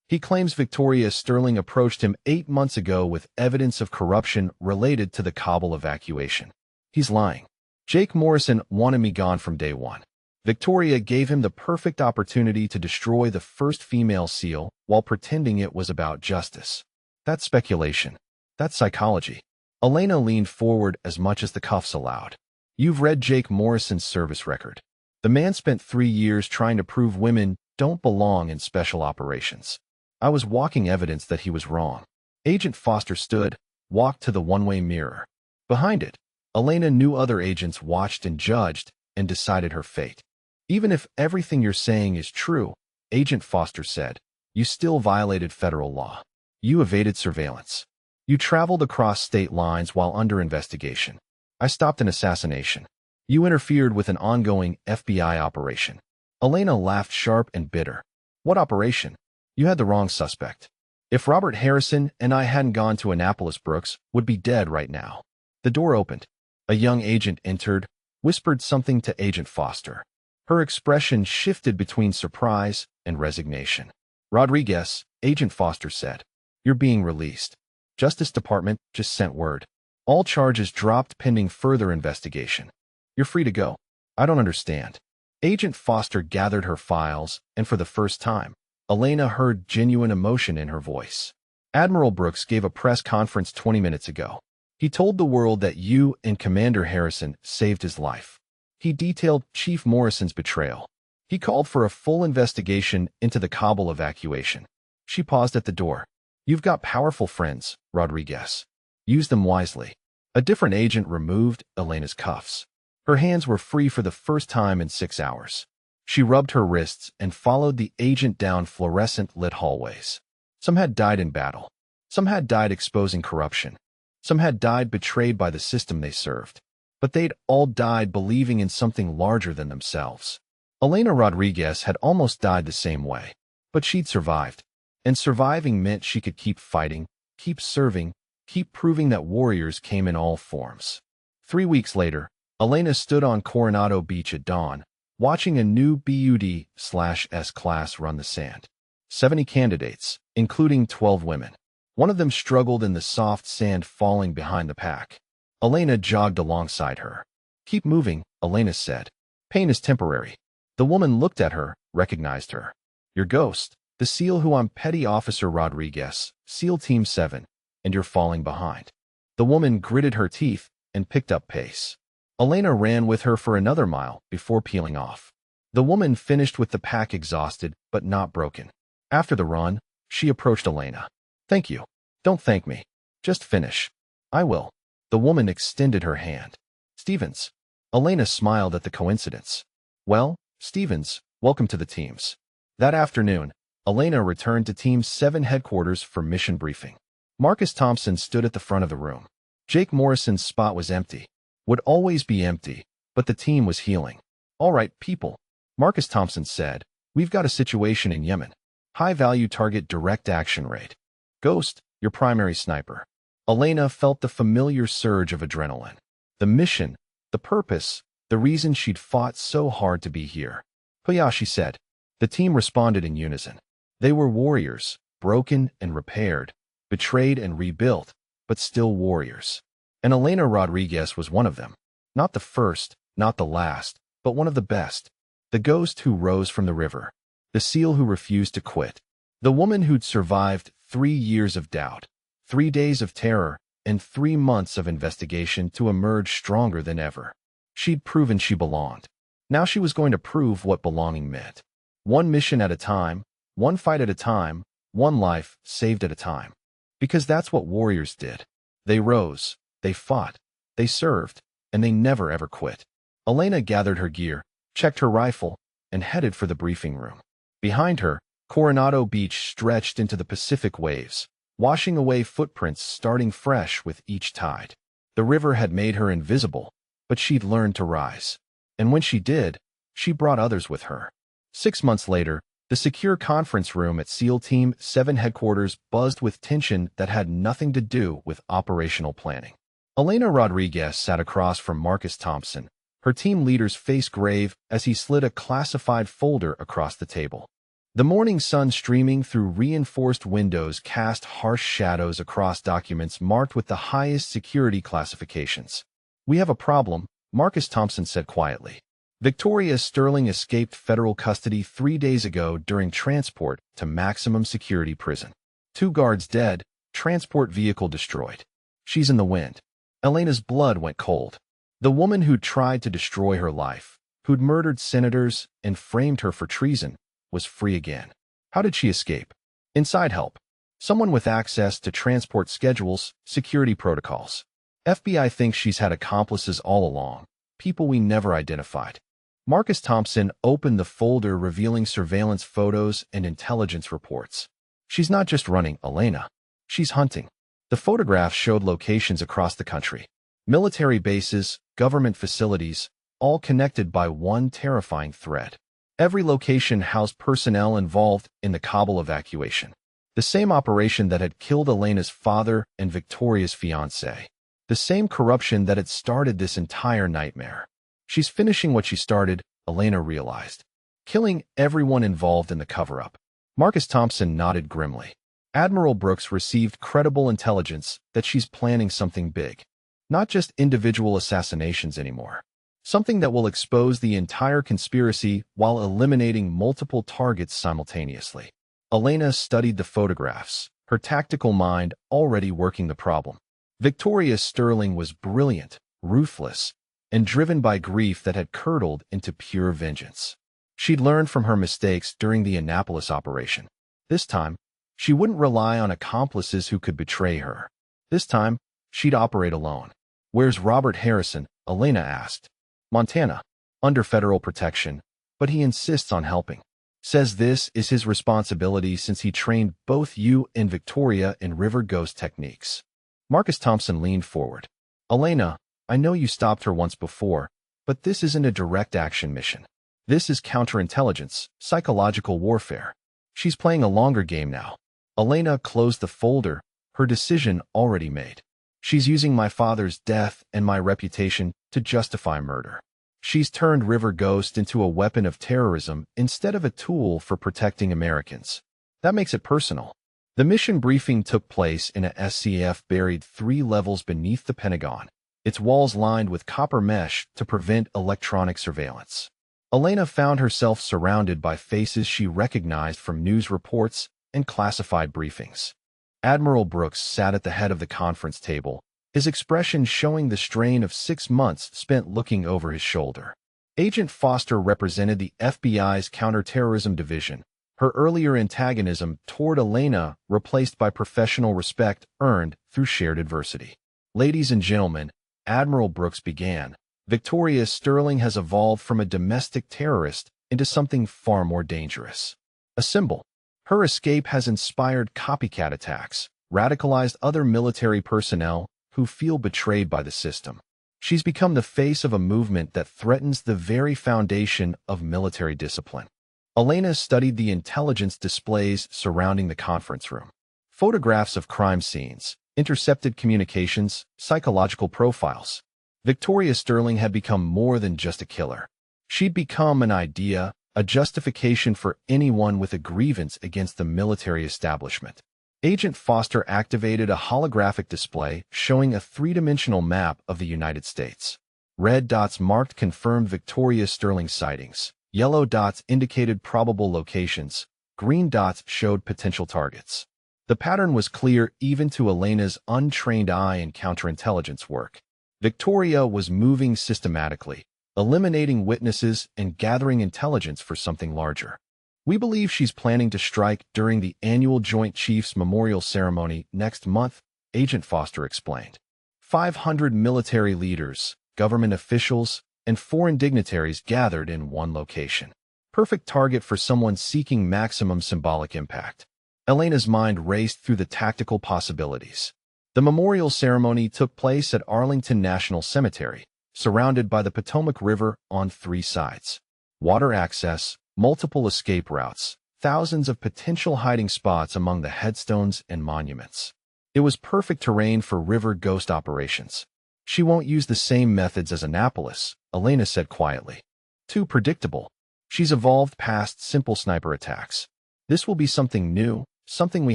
He claims Victoria Sterling approached him 8 months ago with evidence of corruption related to the Kabul evacuation. He's lying. Jake Morrison wanted me gone from day one. Victoria gave him the perfect opportunity to destroy the first female SEAL while pretending it was about justice. That's speculation. That's psychology. Elena leaned forward as much as the cuffs allowed. You've read Jake Morrison's service record. The man spent 3 years trying to prove women don't belong in special operations. I was walking evidence that he was wrong. Agent Foster stood, walked to the one-way mirror. Behind it, Elena knew other agents watched and judged and decided her fate. Even if everything you're saying is true, Agent Foster said, you still violated federal law. You evaded surveillance. You traveled across state lines while under investigation. I stopped an assassination. You interfered with an ongoing FBI operation. Elena laughed sharp and bitter. What operation? You had the wrong suspect. If Robert Harrison and I hadn't gone to Annapolis, Brooks would be dead right now. The door opened. A young agent entered, whispered something to Agent Foster. Her expression shifted between surprise and resignation. Rodriguez, Agent Foster said. You're being released. Justice Department just sent word. All charges dropped pending further investigation. You're free to go. I don't understand. Agent Foster gathered her files, and for the first time, Elena heard genuine emotion in her voice. Admiral Brooks gave a press conference 20 minutes ago. He told the world that you and Commander Harrison saved his life. He detailed Chief Morrison's betrayal. He called for a full investigation into the Kabul evacuation. She paused at the door. You've got powerful friends, Rodriguez. Use them wisely. A different agent removed Elena's cuffs. Her hands were free for the first time in 6 hours. She rubbed her wrists and followed the agent down fluorescent-lit hallways. Some had died in battle. Some had died exposing corruption. Some had died betrayed by the system they served. But they'd all died believing in something larger than themselves. Elena Rodriguez had almost died the same way. But she'd survived. And surviving meant she could keep fighting, keep serving, keep proving that warriors came in all forms. 3 weeks later, Elena stood on Coronado Beach at dawn, watching a new BUD/S class run the sand. 70 candidates, including 12 women. One of them struggled in the soft sand falling behind the pack. Elena jogged alongside her. Keep moving, Elena said. Pain is temporary. The woman looked at her, recognized her. Your ghost, the SEAL who I'm Petty Officer Rodriguez, SEAL Team 7, and you're falling behind. The woman gritted her teeth and picked up pace. Elena ran with her for another mile before peeling off. The woman finished with the pack exhausted but not broken. After the run, she approached Elena. Thank you. Don't thank me. Just finish. I will. The woman extended her hand. Stevens. Elena smiled at the coincidence. Well, Stevens, welcome to the teams. That afternoon, Elena returned to Team 7 headquarters for mission briefing. Marcus Thompson stood at the front of the room. Jake Morrison's spot was empty. Would always be empty, but the team was healing. All right, people, Marcus Thompson said. We've got a situation in Yemen. High-value target direct action rate. Ghost, your primary sniper. Elena felt the familiar surge of adrenaline. The mission, the purpose, the reason she'd fought so hard to be here. Paya, she said. The team responded in unison. They were warriors, broken and repaired, betrayed and rebuilt, but still warriors. And Elena Rodriguez was one of them. Not the first, not the last, but one of the best. The ghost who rose from the river. The SEAL who refused to quit. The woman who'd survived 3 years of doubt, 3 days of terror, and 3 months of investigation to emerge stronger than ever. She'd proven she belonged. Now she was going to prove what belonging meant. One mission at a time, one fight at a time, one life saved at a time. Because that's what warriors did. They rose, they fought, they served, and they never ever quit. Elena gathered her gear, checked her rifle, and headed for the briefing room. Behind her, Coronado Beach stretched into the Pacific waves, washing away footprints starting fresh with each tide. The river had made her invisible, but she'd learned to rise. And when she did, she brought others with her. 6 months later, the secure conference room at SEAL Team 7 headquarters buzzed with tension that had nothing to do with operational planning. Elena Rodriguez sat across from Marcus Thompson, her team leader's face grave as he slid a classified folder across the table. The morning sun streaming through reinforced windows cast harsh shadows across documents marked with the highest security classifications. "We have a problem," Marcus Thompson said quietly. "Victoria Sterling escaped federal custody 3 days ago during transport to maximum security prison. 2 guards dead, transport vehicle destroyed. She's in the wind." Elena's blood went cold. The woman who'd tried to destroy her life, who'd murdered senators and framed her for treason, was free again. How did she escape? Inside help. Someone with access to transport schedules, security protocols. FBI thinks she's had accomplices all along, people we never identified. Marcus Thompson opened the folder revealing surveillance photos and intelligence reports. She's not just running, Elena. She's hunting. The photographs showed locations across the country. Military bases, government facilities, all connected by one terrifying thread. Every location housed personnel involved in the Kabul evacuation. The same operation that had killed Elena's father and Victoria's fiancé. The same corruption that had started this entire nightmare. She's finishing what she started, Elena realized. Killing everyone involved in the cover-up. Marcus Thompson nodded grimly. Admiral Brooks received credible intelligence that she's planning something big. Not just individual assassinations anymore. Something that will expose the entire conspiracy while eliminating multiple targets simultaneously. Elena studied the photographs, her tactical mind already working the problem. Victoria Sterling was brilliant, ruthless, and driven by grief that had curdled into pure vengeance. She'd learned from her mistakes during the Annapolis operation. This time, she wouldn't rely on accomplices who could betray her. This time, she'd operate alone. "Where's Robert Harrison?" Elena asked. "Montana, under federal protection, but he insists on helping. Says this is his responsibility since he trained both you and Victoria in river ghost techniques." Marcus Thompson leaned forward. "Elena, I know you stopped her once before, but this isn't a direct action mission. This is counterintelligence, psychological warfare. She's playing a longer game now." Elena closed the folder, her decision already made. "She's using my father's death and my reputation to justify murder. She's turned River Ghost into a weapon of terrorism instead of a tool for protecting Americans. That makes it personal." The mission briefing took place in a SCF buried 3 levels beneath the Pentagon, its walls lined with copper mesh to prevent electronic surveillance. Elena found herself surrounded by faces she recognized from news reports and classified briefings. Admiral Brooks sat at the head of the conference table, his expression showing the strain of 6 months spent looking over his shoulder. Agent Foster represented the FBI's counterterrorism division, her earlier antagonism toward Elena replaced by professional respect earned through shared adversity. "Ladies and gentlemen," Admiral Brooks began, "Victoria Sterling has evolved from a domestic terrorist into something far more dangerous. A symbol. Her escape has inspired copycat attacks, radicalized other military personnel who feel betrayed by the system. She's become the face of a movement that threatens the very foundation of military discipline." Elena studied the intelligence displays surrounding the conference room. Photographs of crime scenes, intercepted communications, psychological profiles. Victoria Sterling had become more than just a killer. She'd become an idea, a justification for anyone with a grievance against the military establishment. Agent Foster activated a holographic display showing a 3-dimensional map of the United States. Red dots marked confirmed Victoria Sterling sightings. Yellow dots indicated probable locations. Green dots showed potential targets. The pattern was clear even to Elena's untrained eye in counterintelligence work. Victoria was moving systematically, eliminating witnesses and gathering intelligence for something larger. "We believe she's planning to strike during the annual Joint Chiefs Memorial Ceremony next month," Agent Foster explained. 500 military leaders, government officials, and foreign dignitaries gathered in one location. Perfect target for someone seeking maximum symbolic impact. Elena's mind raced through the tactical possibilities. The memorial ceremony took place at Arlington National Cemetery, surrounded by the Potomac River on 3 sides. Water access, multiple escape routes, thousands of potential hiding spots among the headstones and monuments. It was perfect terrain for river ghost operations. She won't use the same methods as Annapolis, Elena said quietly. Too predictable. She's evolved past simple sniper attacks. This will be something new, something we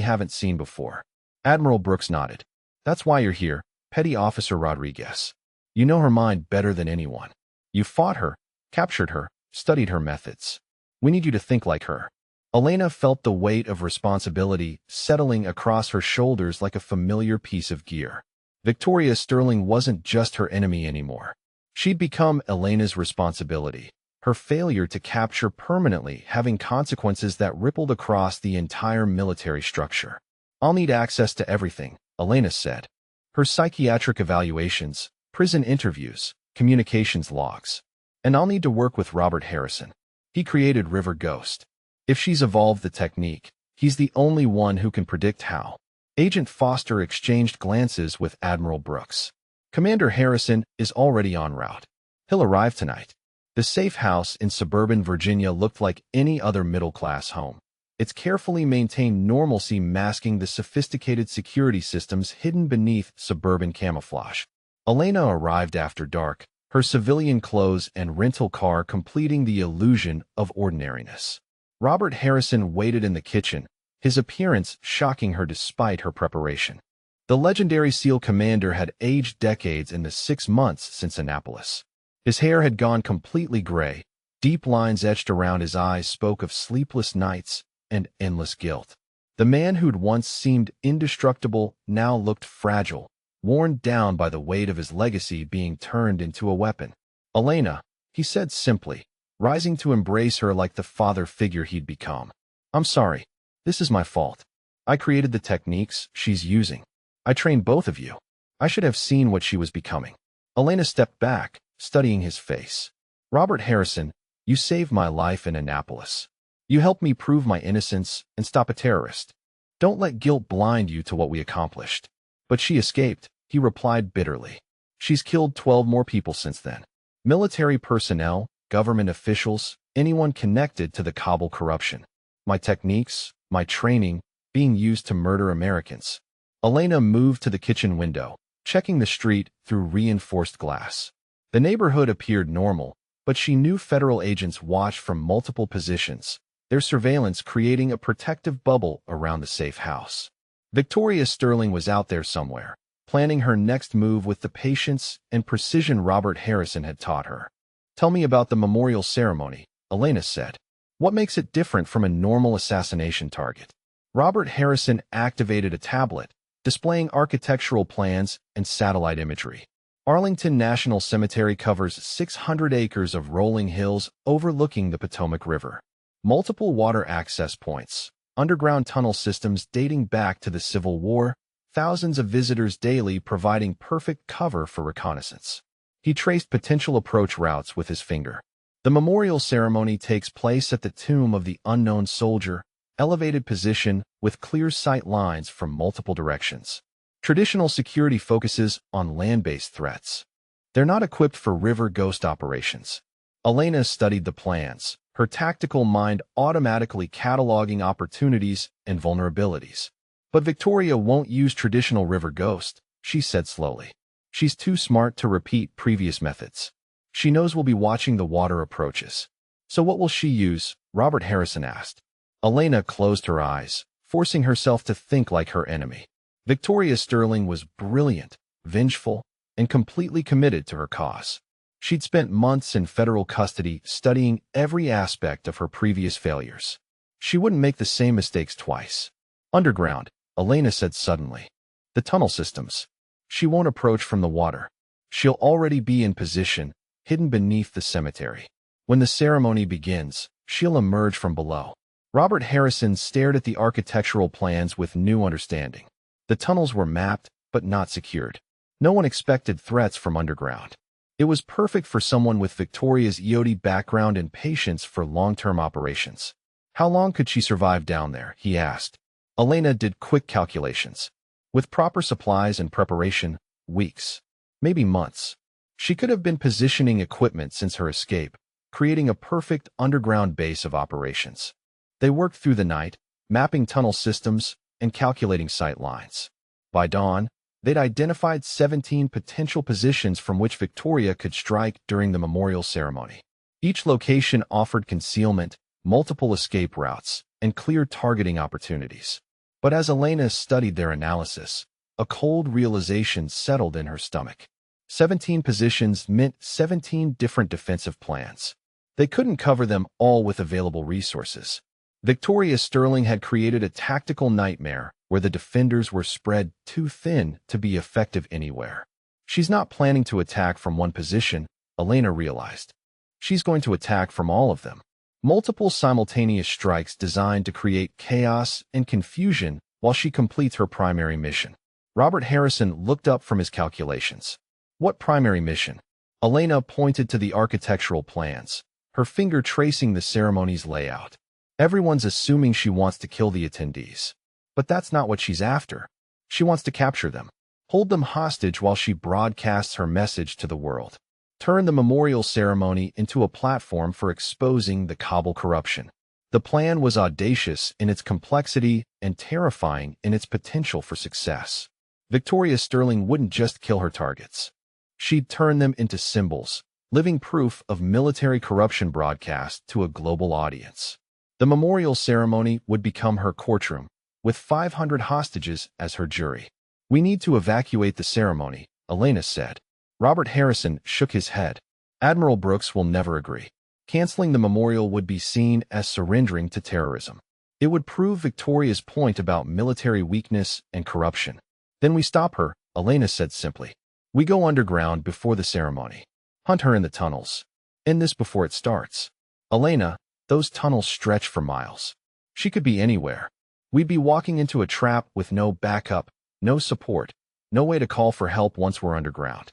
haven't seen before. Admiral Brooks nodded. That's why you're here, Petty Officer Rodriguez. You know her mind better than anyone. You fought her, captured her, studied her methods. We need you to think like her. Elena felt the weight of responsibility settling across her shoulders like a familiar piece of gear. Victoria Sterling wasn't just her enemy anymore. She'd become Elena's responsibility, her failure to capture permanently having consequences that rippled across the entire military structure. I'll need access to everything, Elena said. Her psychiatric evaluations, prison interviews, communications logs. And I'll need to work with Robert Harrison. He created River Ghost. If she's evolved the technique, he's the only one who can predict how. Agent Foster exchanged glances with Admiral Brooks. Commander Harrison is already en route. He'll arrive tonight. The safe house in suburban Virginia looked like any other middle-class home. Its carefully maintained normalcy masking the sophisticated security systems hidden beneath suburban camouflage. Elena arrived after dark, her civilian clothes and rental car completing the illusion of ordinariness. Robert Harrison waited in the kitchen, his appearance shocking her despite her preparation. The legendary SEAL commander had aged decades in the 6 months since Annapolis. His hair had gone completely gray, deep lines etched around his eyes spoke of sleepless nights and endless guilt. The man who'd once seemed indestructible now looked fragile, worn down by the weight of his legacy being turned into a weapon. Elena, he said simply, rising to embrace her like the father figure he'd become. I'm sorry. This is my fault. I created the techniques she's using. I trained both of you. I should have seen what she was becoming. Elena stepped back, studying his face. Robert Harrison, you saved my life in Annapolis. You helped me prove my innocence and stop a terrorist. Don't let guilt blind you to what we accomplished. But she escaped, he replied bitterly. She's killed 12 more people since then. Military personnel, government officials, anyone connected to the Kabul corruption. My techniques, my training, being used to murder Americans. Elena moved to the kitchen window, checking the street through reinforced glass. The neighborhood appeared normal, but she knew federal agents watched from multiple positions, their surveillance creating a protective bubble around the safe house. Victoria Sterling was out there somewhere, planning her next move with the patience and precision Robert Harrison had taught her. Tell me about the memorial ceremony, Elena said. What makes it different from a normal assassination target? Robert Harrison activated a tablet, displaying architectural plans and satellite imagery. Arlington National Cemetery covers 600 acres of rolling hills overlooking the Potomac River. Multiple water access points, underground tunnel systems dating back to the Civil War, thousands of visitors daily providing perfect cover for reconnaissance. He traced potential approach routes with his finger. The memorial ceremony takes place at the tomb of the unknown soldier, elevated position with clear sight lines from multiple directions. Traditional security focuses on land-based threats. They're not equipped for river ghost operations. Elena studied the plans, her tactical mind automatically cataloging opportunities and vulnerabilities. But Victoria won't use traditional river ghost, she said slowly. She's too smart to repeat previous methods. She knows we'll be watching the water approaches. So what will she use? Robert Harrison asked. Elena closed her eyes, forcing herself to think like her enemy. Victoria Sterling was brilliant, vengeful, and completely committed to her cause. She'd spent months in federal custody studying every aspect of her previous failures. She wouldn't make the same mistakes twice. Underground, Elena said suddenly. The tunnel systems. She won't approach from the water. She'll already be in position, hidden beneath the cemetery. When the ceremony begins, she'll emerge from below. Robert Harrison stared at the architectural plans with new understanding. The tunnels were mapped, but not secured. No one expected threats from underground. It was perfect for someone with Victoria's EOD background and patience for long-term operations. How long could she survive down there? He asked. Elena did quick calculations. With proper supplies and preparation, weeks, maybe months. She could have been positioning equipment since her escape, creating a perfect underground base of operations. They worked through the night, mapping tunnel systems and calculating sight lines. By dawn, they'd identified 17 potential positions from which Victoria could strike during the memorial ceremony. Each location offered concealment, multiple escape routes, and clear targeting opportunities. But as Elena studied their analysis, a cold realization settled in her stomach. 17 positions meant 17 different defensive plans. They couldn't cover them all with available resources. Victoria Sterling had created a tactical nightmare where the defenders were spread too thin to be effective anywhere. She's not planning to attack from one position, Elena realized. She's going to attack from all of them. Multiple simultaneous strikes designed to create chaos and confusion while she completes her primary mission. Robert Harrison looked up from his calculations. What primary mission? Elena pointed to the architectural plans, her finger tracing the ceremony's layout. Everyone's assuming she wants to kill the attendees. But that's not what she's after. She wants to capture them, hold them hostage while she broadcasts her message to the world. Turn the memorial ceremony into a platform for exposing the Kabul corruption. The plan was audacious in its complexity and terrifying in its potential for success. Victoria Sterling wouldn't just kill her targets. She'd turn them into symbols, living proof of military corruption broadcast to a global audience. The memorial ceremony would become her courtroom, with 500 hostages as her jury. "We need to evacuate the ceremony," Elena said. Robert Harrison shook his head. "Admiral Brooks will never agree. Canceling the memorial would be seen as surrendering to terrorism. It would prove Victoria's point about military weakness and corruption." "Then we stop her," Elena said simply. "We go underground before the ceremony. Hunt her in the tunnels. End this before it starts." "Elena, those tunnels stretch for miles. She could be anywhere. We'd be walking into a trap with no backup, no support, no way to call for help once we're underground."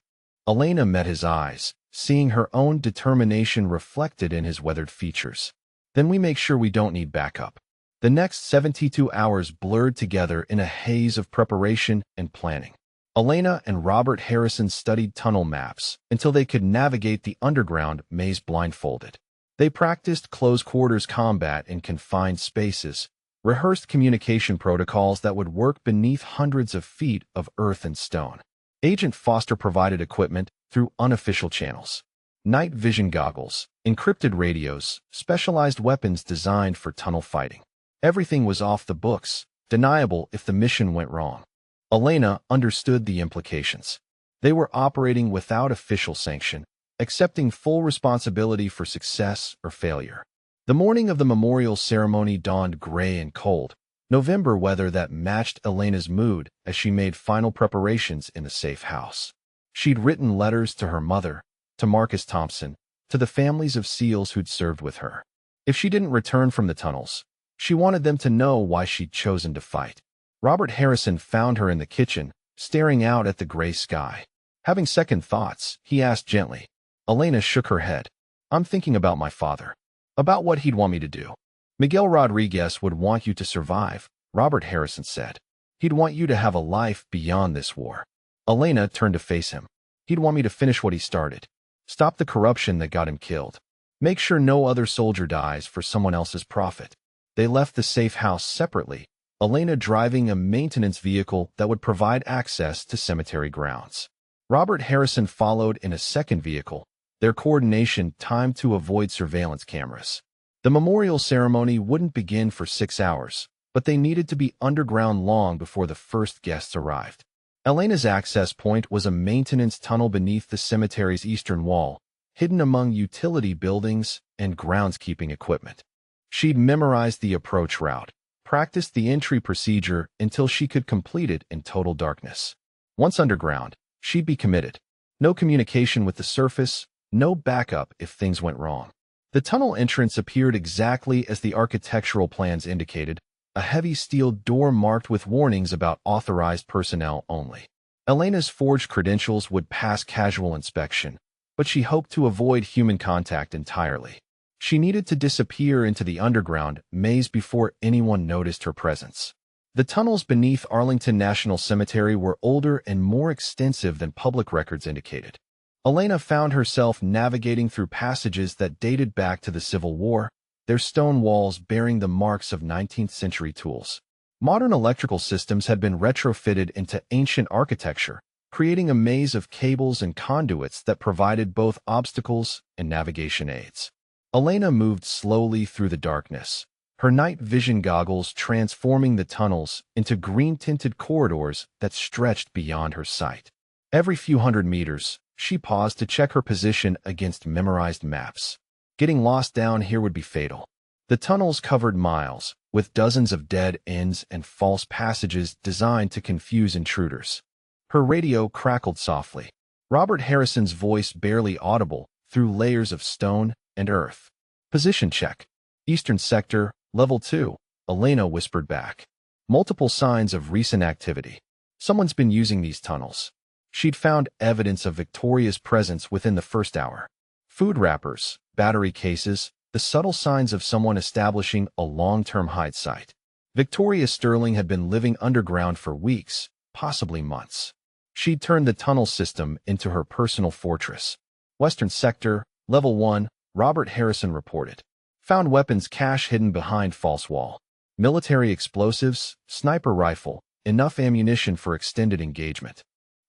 Elena met his eyes, seeing her own determination reflected in his weathered features. "Then we make sure we don't need backup." The next 72 hours blurred together in a haze of preparation and planning. Elena and Robert Harrison studied tunnel maps until they could navigate the underground maze blindfolded. They practiced close-quarters combat in confined spaces, rehearsed communication protocols that would work beneath hundreds of feet of earth and stone. Agent Foster provided equipment through unofficial channels. Night vision goggles, encrypted radios, specialized weapons designed for tunnel fighting. Everything was off the books, deniable if the mission went wrong. Elena understood the implications. They were operating without official sanction, accepting full responsibility for success or failure. The morning of the memorial ceremony dawned gray and cold, November weather that matched Elena's mood as she made final preparations in the safe house. She'd written letters to her mother, to Marcus Thompson, to the families of SEALs who'd served with her. If she didn't return from the tunnels, she wanted them to know why she'd chosen to fight. Robert Harrison found her in the kitchen, staring out at the gray sky. Having second thoughts, he asked gently. Elena shook her head. "I'm thinking about my father. About what he'd want me to do." "Miguel Rodriguez would want you to survive," Robert Harrison said. "He'd want you to have a life beyond this war." Elena turned to face him. "He'd want me to finish what he started. Stop the corruption that got him killed. Make sure no other soldier dies for someone else's profit." They left the safe house separately, Elena driving a maintenance vehicle that would provide access to cemetery grounds. Robert Harrison followed in a second vehicle, their coordination timed to avoid surveillance cameras. The memorial ceremony wouldn't begin for 6 hours, but they needed to be underground long before the first guests arrived. Elena's access point was a maintenance tunnel beneath the cemetery's eastern wall, hidden among utility buildings and groundskeeping equipment. She'd memorized the approach route, practiced the entry procedure until she could complete it in total darkness. Once underground, she'd be committed. No communication with the surface, no backup if things went wrong. The tunnel entrance appeared exactly as the architectural plans indicated, a heavy steel door marked with warnings about authorized personnel only. Elena's forged credentials would pass casual inspection, but she hoped to avoid human contact entirely. She needed to disappear into the underground maze before anyone noticed her presence. The tunnels beneath Arlington National Cemetery were older and more extensive than public records indicated. Elena found herself navigating through passages that dated back to the Civil War, their stone walls bearing the marks of 19th-century tools. Modern electrical systems had been retrofitted into ancient architecture, creating a maze of cables and conduits that provided both obstacles and navigation aids. Elena moved slowly through the darkness, her night vision goggles transforming the tunnels into green-tinted corridors that stretched beyond her sight. Every few hundred meters, she paused to check her position against memorized maps. Getting lost down here would be fatal. The tunnels covered miles, with dozens of dead ends and false passages designed to confuse intruders. Her radio crackled softly, Robert Harrison's voice barely audible through layers of stone and earth. Position check. Eastern sector, level 2, Elena whispered back. Multiple signs of recent activity. Someone's been using these tunnels. She'd found evidence of Victoria's presence within the first hour. Food wrappers, battery cases, the subtle signs of someone establishing a long-term hide site. Victoria Sterling had been living underground for weeks, possibly months. She'd turned the tunnel system into her personal fortress. Western sector, level 1, Robert Harrison reported. Found weapons cache hidden behind false wall. Military explosives, sniper rifle, enough ammunition for extended engagement.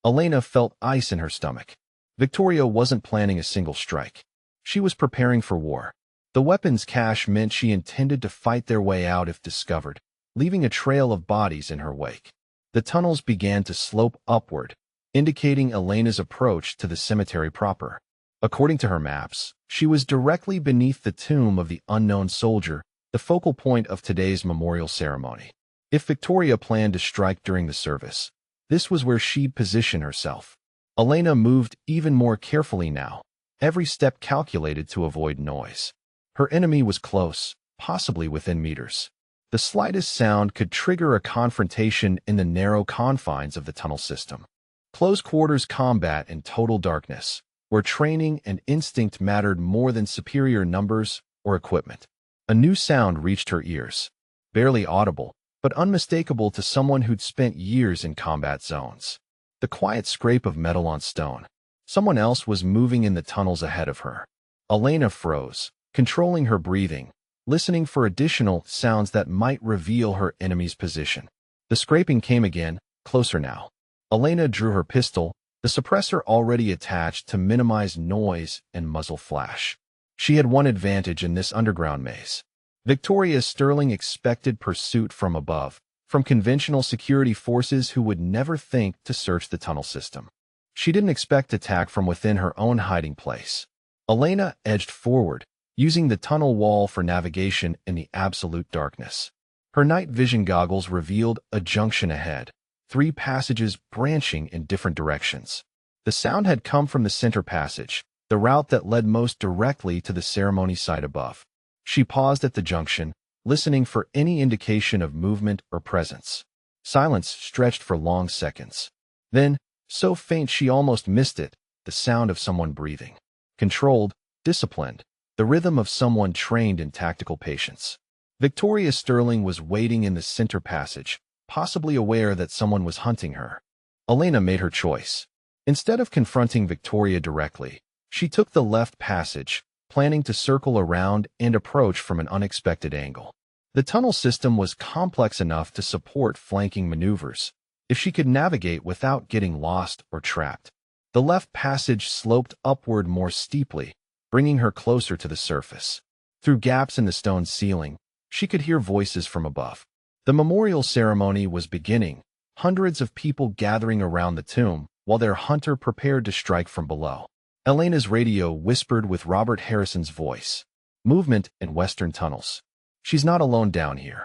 Elena felt ice in her stomach. Victoria wasn't planning a single strike. She was preparing for war. The weapons cache meant she intended to fight their way out if discovered, leaving a trail of bodies in her wake. The tunnels began to slope upward, indicating Elena's approach to the cemetery proper. According to her maps, she was directly beneath the tomb of the unknown soldier, the focal point of today's memorial ceremony. If Victoria planned to strike during the service, this was where she'd position herself. Elena moved even more carefully now, every step calculated to avoid noise. Her enemy was close, possibly within meters. The slightest sound could trigger a confrontation in the narrow confines of the tunnel system. Close-quarters combat in total darkness, where training and instinct mattered more than superior numbers or equipment. A new sound reached her ears, barely audible, but unmistakable to someone who'd spent years in combat zones. The quiet scrape of metal on stone. Someone else was moving in the tunnels ahead of her. Elena froze, controlling her breathing, listening for additional sounds that might reveal her enemy's position. The scraping came again, closer now. Elena drew her pistol, the suppressor already attached to minimize noise and muzzle flash. She had one advantage in this underground maze. Victoria Sterling expected pursuit from above, from conventional security forces who would never think to search the tunnel system. She didn't expect attack from within her own hiding place. Elena edged forward, using the tunnel wall for navigation in the absolute darkness. Her night vision goggles revealed a junction ahead, 3 passages branching in different directions. The sound had come from the center passage, the route that led most directly to the ceremony site above. She paused at the junction, listening for any indication of movement or presence. Silence stretched for long seconds. Then, so faint she almost missed it, the sound of someone breathing. Controlled, disciplined, the rhythm of someone trained in tactical patience. Victoria Sterling was waiting in the center passage, possibly aware that someone was hunting her. Elena made her choice. Instead of confronting Victoria directly, she took the left passage, planning to circle around and approach from an unexpected angle. The tunnel system was complex enough to support flanking maneuvers, if she could navigate without getting lost or trapped. The left passage sloped upward more steeply, bringing her closer to the surface. Through gaps in the stone ceiling, she could hear voices from above. The memorial ceremony was beginning, hundreds of people gathering around the tomb, while their hunter prepared to strike from below. Elena's radio whispered with Robert Harrison's voice. Movement in western tunnels. She's not alone down here.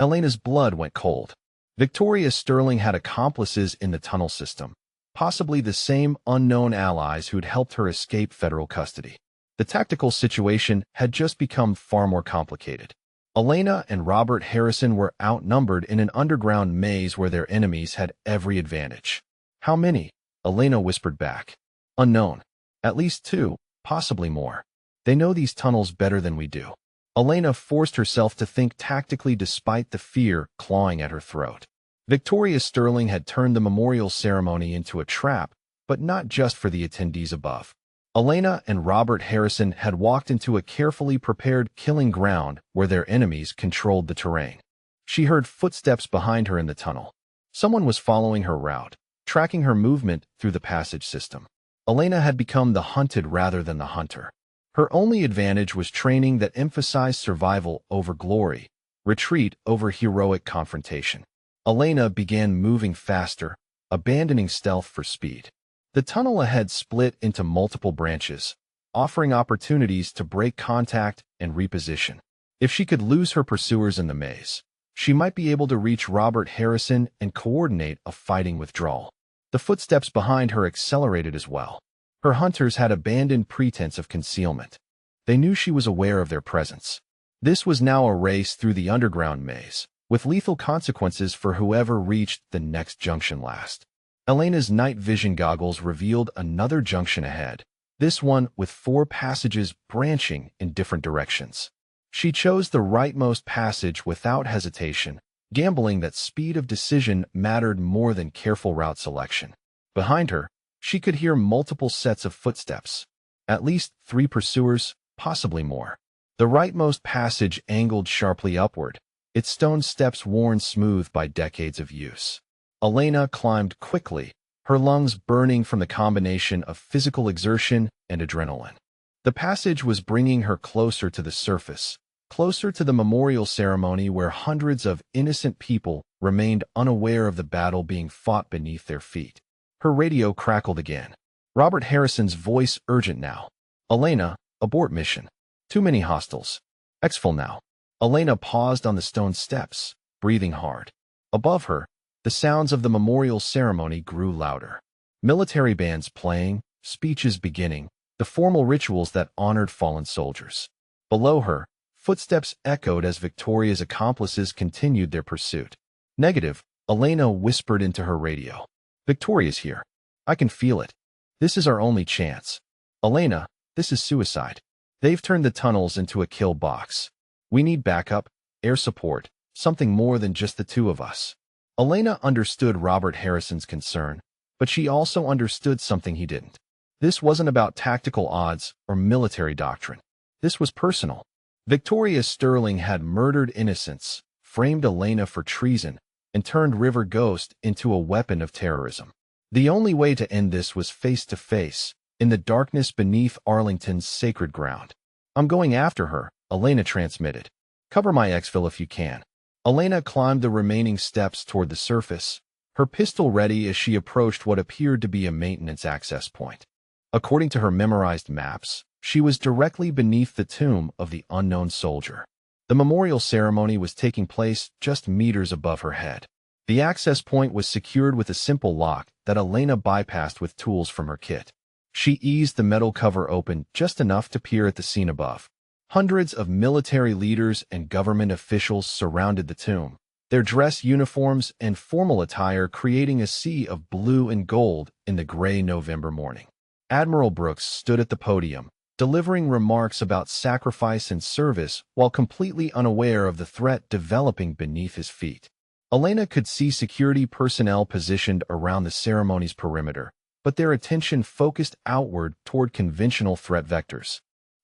Elena's blood went cold. Victoria Sterling had accomplices in the tunnel system, possibly the same unknown allies who'd helped her escape federal custody. The tactical situation had just become far more complicated. Elena and Robert Harrison were outnumbered in an underground maze where their enemies had every advantage. How many? Elena whispered back. Unknown. At least 2, possibly more. They know these tunnels better than we do. Elena forced herself to think tactically despite the fear clawing at her throat. Victoria Sterling had turned the memorial ceremony into a trap, but not just for the attendees above. Elena and Robert Harrison had walked into a carefully prepared killing ground where their enemies controlled the terrain. She heard footsteps behind her in the tunnel. Someone was following her route, tracking her movement through the passage system. Elena had become the hunted rather than the hunter. Her only advantage was training that emphasized survival over glory, retreat over heroic confrontation. Elena began moving faster, abandoning stealth for speed. The tunnel ahead split into multiple branches, offering opportunities to break contact and reposition. If she could lose her pursuers in the maze, she might be able to reach Robert Harrison and coordinate a fighting withdrawal. The footsteps behind her accelerated as well. Her hunters had abandoned pretense of concealment. They knew she was aware of their presence. This was now a race through the underground maze, with lethal consequences for whoever reached the next junction last. Elena's night vision goggles revealed another junction ahead, this one with 4 passages branching in different directions. She chose the rightmost passage without hesitation, gambling that speed of decision mattered more than careful route selection. Behind her, she could hear multiple sets of footsteps. At least 3 pursuers, possibly more. The rightmost passage angled sharply upward, its stone steps worn smooth by decades of use. Elena climbed quickly, her lungs burning from the combination of physical exertion and adrenaline. The passage was bringing her closer to the surface, closer to the memorial ceremony where hundreds of innocent people remained unaware of the battle being fought beneath their feet. Her radio crackled again. Robert Harrison's voice urgent now. Elena, abort mission. Too many hostiles. Exfil now. Elena paused on the stone steps, breathing hard. Above her, the sounds of the memorial ceremony grew louder. Military bands playing, speeches beginning, the formal rituals that honored fallen soldiers. Below her, footsteps echoed as Victoria's accomplices continued their pursuit. Negative, Elena whispered into her radio. Victoria's here. I can feel it. This is our only chance. Elena, this is suicide. They've turned the tunnels into a kill box. We need backup, air support, something more than just the 2 of us. Elena understood Robert Harrison's concern, but she also understood something he didn't. This wasn't about tactical odds or military doctrine. This was personal. Victoria Sterling had murdered innocents, framed Elena for treason, and turned River Ghost into a weapon of terrorism. The only way to end this was face to face, in the darkness beneath Arlington's sacred ground. I'm going after her, Elena transmitted. Cover my exfil if you can. Elena climbed the remaining steps toward the surface, her pistol ready as she approached what appeared to be a maintenance access point. According to her memorized maps, she was directly beneath the tomb of the unknown soldier. The memorial ceremony was taking place just meters above her head. The access point was secured with a simple lock that Elena bypassed with tools from her kit. She eased the metal cover open just enough to peer at the scene above. Hundreds of military leaders and government officials surrounded the tomb, their dress uniforms and formal attire creating a sea of blue and gold in the gray November morning. Admiral Brooks stood at the podium, delivering remarks about sacrifice and service while completely unaware of the threat developing beneath his feet. Elena could see security personnel positioned around the ceremony's perimeter, but their attention focused outward toward conventional threat vectors.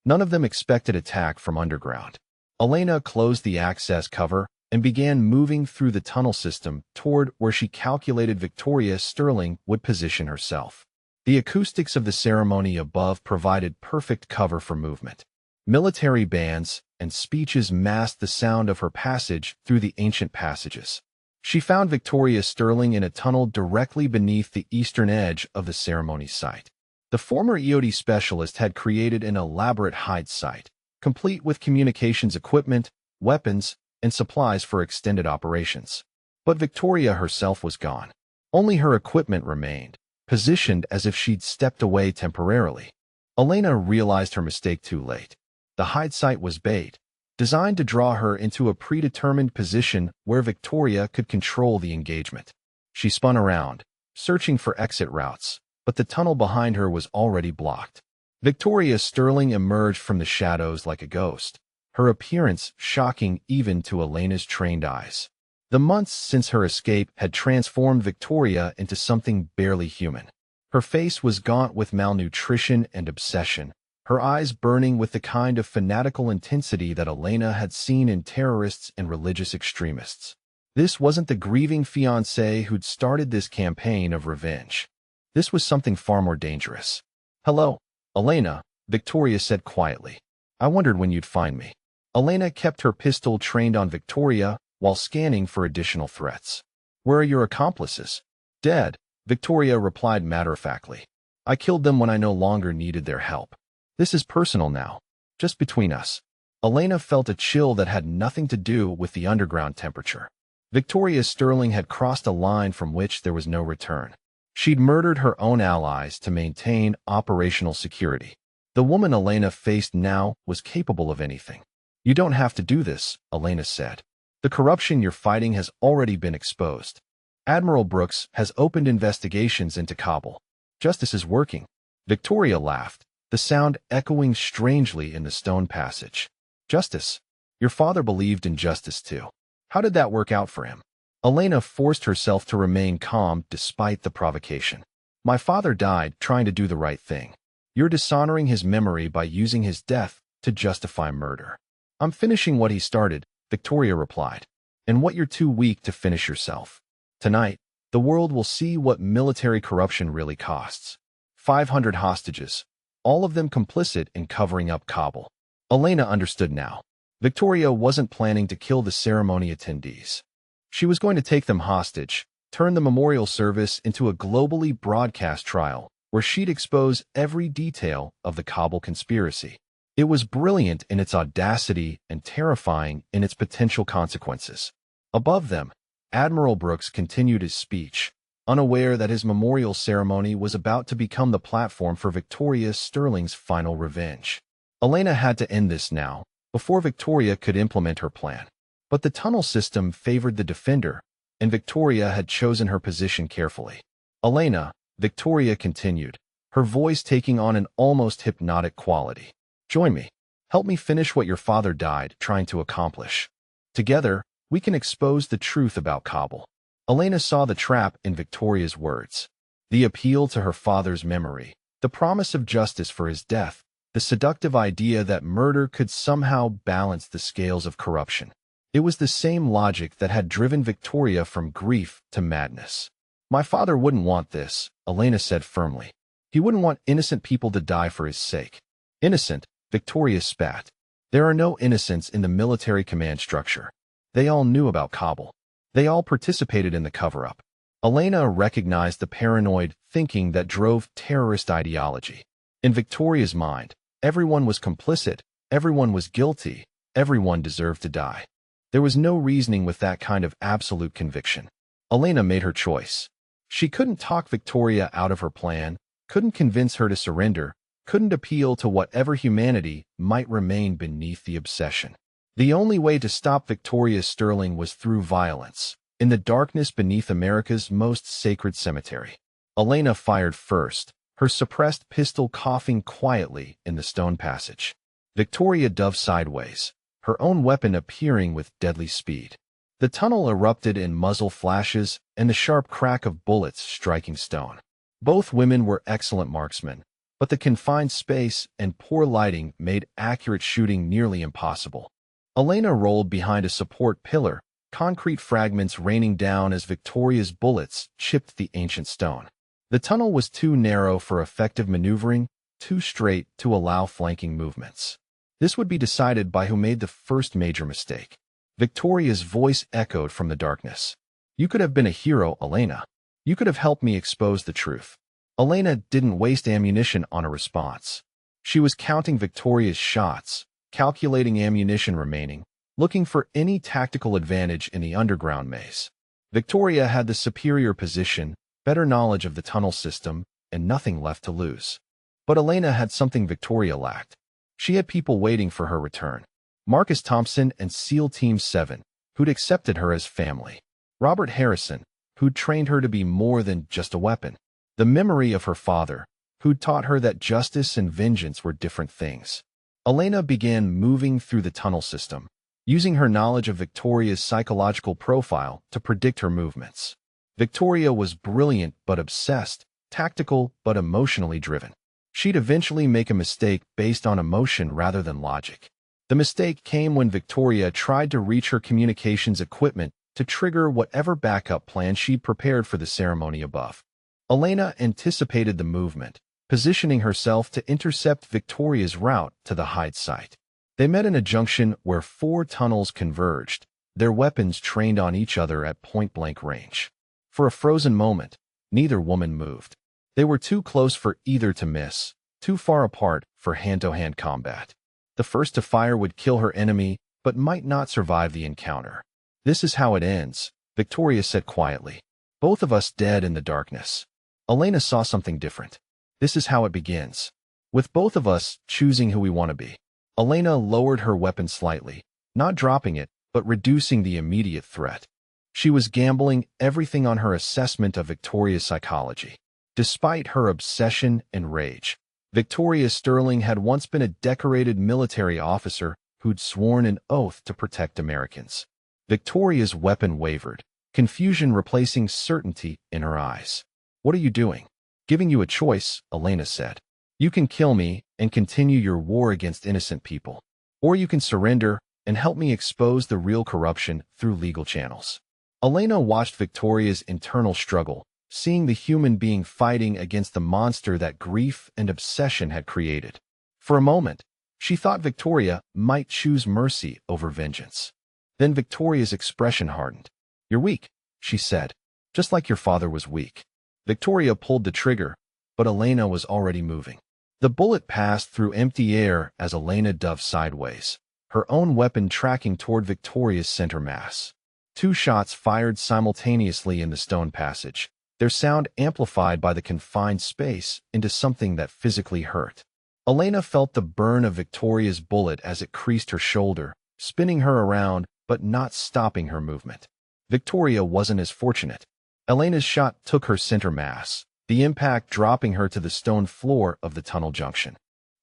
None of them expected attack from underground. Elena closed the access cover and began moving through the tunnel system toward where she calculated Victoria Sterling would position herself. The acoustics of the ceremony above provided perfect cover for movement. Military bands and speeches masked the sound of her passage through the ancient passages. She found Victoria Sterling in a tunnel directly beneath the eastern edge of the ceremony site. The former EOD specialist had created an elaborate hide site, complete with communications equipment, weapons, and supplies for extended operations. But Victoria herself was gone. Only her equipment remained, positioned as if she'd stepped away temporarily. Elena realized her mistake too late. The hide site was bait, designed to draw her into a predetermined position where Victoria could control the engagement. She spun around, searching for exit routes, but the tunnel behind her was already blocked. Victoria Sterling emerged from the shadows like a ghost, her appearance shocking even to Elena's trained eyes. The months since her escape had transformed Victoria into something barely human. Her face was gaunt with malnutrition and obsession, her eyes burning with the kind of fanatical intensity that Elena had seen in terrorists and religious extremists. This wasn't the grieving fiancé who'd started this campaign of revenge. This was something far more dangerous. "Hello, Elena," Victoria said quietly. "I wondered when you'd find me." Elena kept her pistol trained on Victoria while scanning for additional threats. "Where are your accomplices?" "Dead," Victoria replied matter-of-factly. "I killed them when I no longer needed their help. This is personal now, just between us." Elena felt a chill that had nothing to do with the underground temperature. Victoria Sterling had crossed a line from which there was no return. She'd murdered her own allies to maintain operational security. The woman Elena faced now was capable of anything. "You don't have to do this," Elena said. "The corruption you're fighting has already been exposed. Admiral Brooks has opened investigations into Kabul. Justice is working." Victoria laughed, the sound echoing strangely in the stone passage. "Justice? Your father believed in justice too. How did that work out for him?" Elena forced herself to remain calm despite the provocation. "My father died trying to do the right thing. You're dishonoring his memory by using his death to justify murder." "I'm finishing what he started," Victoria replied. "And what you're too weak to finish yourself. Tonight, the world will see what military corruption really costs. 500 hostages, all of them complicit in covering up Kabul." Elena understood now. Victoria wasn't planning to kill the ceremony attendees. She was going to take them hostage, turn the memorial service into a globally broadcast trial where she'd expose every detail of the Kabul conspiracy. It was brilliant in its audacity and terrifying in its potential consequences. Above them, Admiral Brooks continued his speech, unaware that his memorial ceremony was about to become the platform for Victoria Sterling's final revenge. Elena had to end this now, before Victoria could implement her plan. But the tunnel system favored the defender, and Victoria had chosen her position carefully. "Elena," Victoria continued, her voice taking on an almost hypnotic quality. "Join me. Help me finish what your father died trying to accomplish. Together, we can expose the truth about Kabul." Elena saw the trap in Victoria's words. The appeal to her father's memory, the promise of justice for his death, the seductive idea that murder could somehow balance the scales of corruption. It was the same logic that had driven Victoria from grief to madness. "My father wouldn't want this," Elena said firmly. "He wouldn't want innocent people to die for his sake." "Innocent?" Victoria spat. "There are no innocents in the military command structure. They all knew about Kabul. They all participated in the cover-up." Elena recognized the paranoid thinking that drove terrorist ideology. In Victoria's mind, everyone was complicit, everyone was guilty, everyone deserved to die. There was no reasoning with that kind of absolute conviction. Elena made her choice. She couldn't talk Victoria out of her plan, couldn't convince her to surrender, couldn't appeal to whatever humanity might remain beneath the obsession. The only way to stop Victoria Sterling was through violence, in the darkness beneath America's most sacred cemetery. Elena fired first, her suppressed pistol coughing quietly in the stone passage. Victoria dove sideways, her own weapon appearing with deadly speed. The tunnel erupted in muzzle flashes and the sharp crack of bullets striking stone. Both women were excellent marksmen, but the confined space and poor lighting made accurate shooting nearly impossible. Elena rolled behind a support pillar, concrete fragments raining down as Victoria's bullets chipped the ancient stone. The tunnel was too narrow for effective maneuvering, too straight to allow flanking movements. This would be decided by who made the first major mistake. Victoria's voice echoed from the darkness. "You could have been a hero, Elena. You could have helped me expose the truth." Elena didn't waste ammunition on a response. She was counting Victoria's shots, calculating ammunition remaining, looking for any tactical advantage in the underground maze. Victoria had the superior position, better knowledge of the tunnel system, and nothing left to lose. But Elena had something Victoria lacked. She had people waiting for her return. Marcus Thompson and SEAL Team 7, who'd accepted her as family. Robert Harrison, who'd trained her to be more than just a weapon. The memory of her father, who'd taught her that justice and vengeance were different things. Elena began moving through the tunnel system, using her knowledge of Victoria's psychological profile to predict her movements. Victoria was brilliant but obsessed, tactical but emotionally driven. She'd eventually make a mistake based on emotion rather than logic. The mistake came when Victoria tried to reach her communications equipment to trigger whatever backup plan she'd prepared for the ceremony above. Elena anticipated the movement, positioning herself to intercept Victoria's route to the hide site. They met in a junction where 4 tunnels converged, their weapons trained on each other at point-blank range. For a frozen moment, neither woman moved. They were too close for either to miss, too far apart for hand-to-hand combat. The first to fire would kill her enemy, but might not survive the encounter. "This is how it ends," Victoria said quietly. "Both of us dead in the darkness." Elena saw something different. "This is how it begins. With both of us choosing who we want to be." Elena lowered her weapon slightly, not dropping it, but reducing the immediate threat. She was gambling everything on her assessment of Victoria's psychology. Despite her obsession and rage, Victoria Sterling had once been a decorated military officer who'd sworn an oath to protect Americans. Victoria's weapon wavered, confusion replacing certainty in her eyes. "What are you doing?" "Giving you a choice," Elena said. "You can kill me and continue your war against innocent people. Or you can surrender and help me expose the real corruption through legal channels." Elena watched Victoria's internal struggle, seeing the human being fighting against the monster that grief and obsession had created. For a moment, she thought Victoria might choose mercy over vengeance. Then Victoria's expression hardened. "You're weak," she said, "just like your father was weak." Victoria pulled the trigger, but Elena was already moving. The bullet passed through empty air as Elena dove sideways, her own weapon tracking toward Victoria's center mass. 2 shots fired simultaneously in the stone passage, their sound amplified by the confined space into something that physically hurt. Elena felt the burn of Victoria's bullet as it creased her shoulder, spinning her around but not stopping her movement. Victoria wasn't as fortunate. Elena's shot took her center mass, the impact dropping her to the stone floor of the tunnel junction.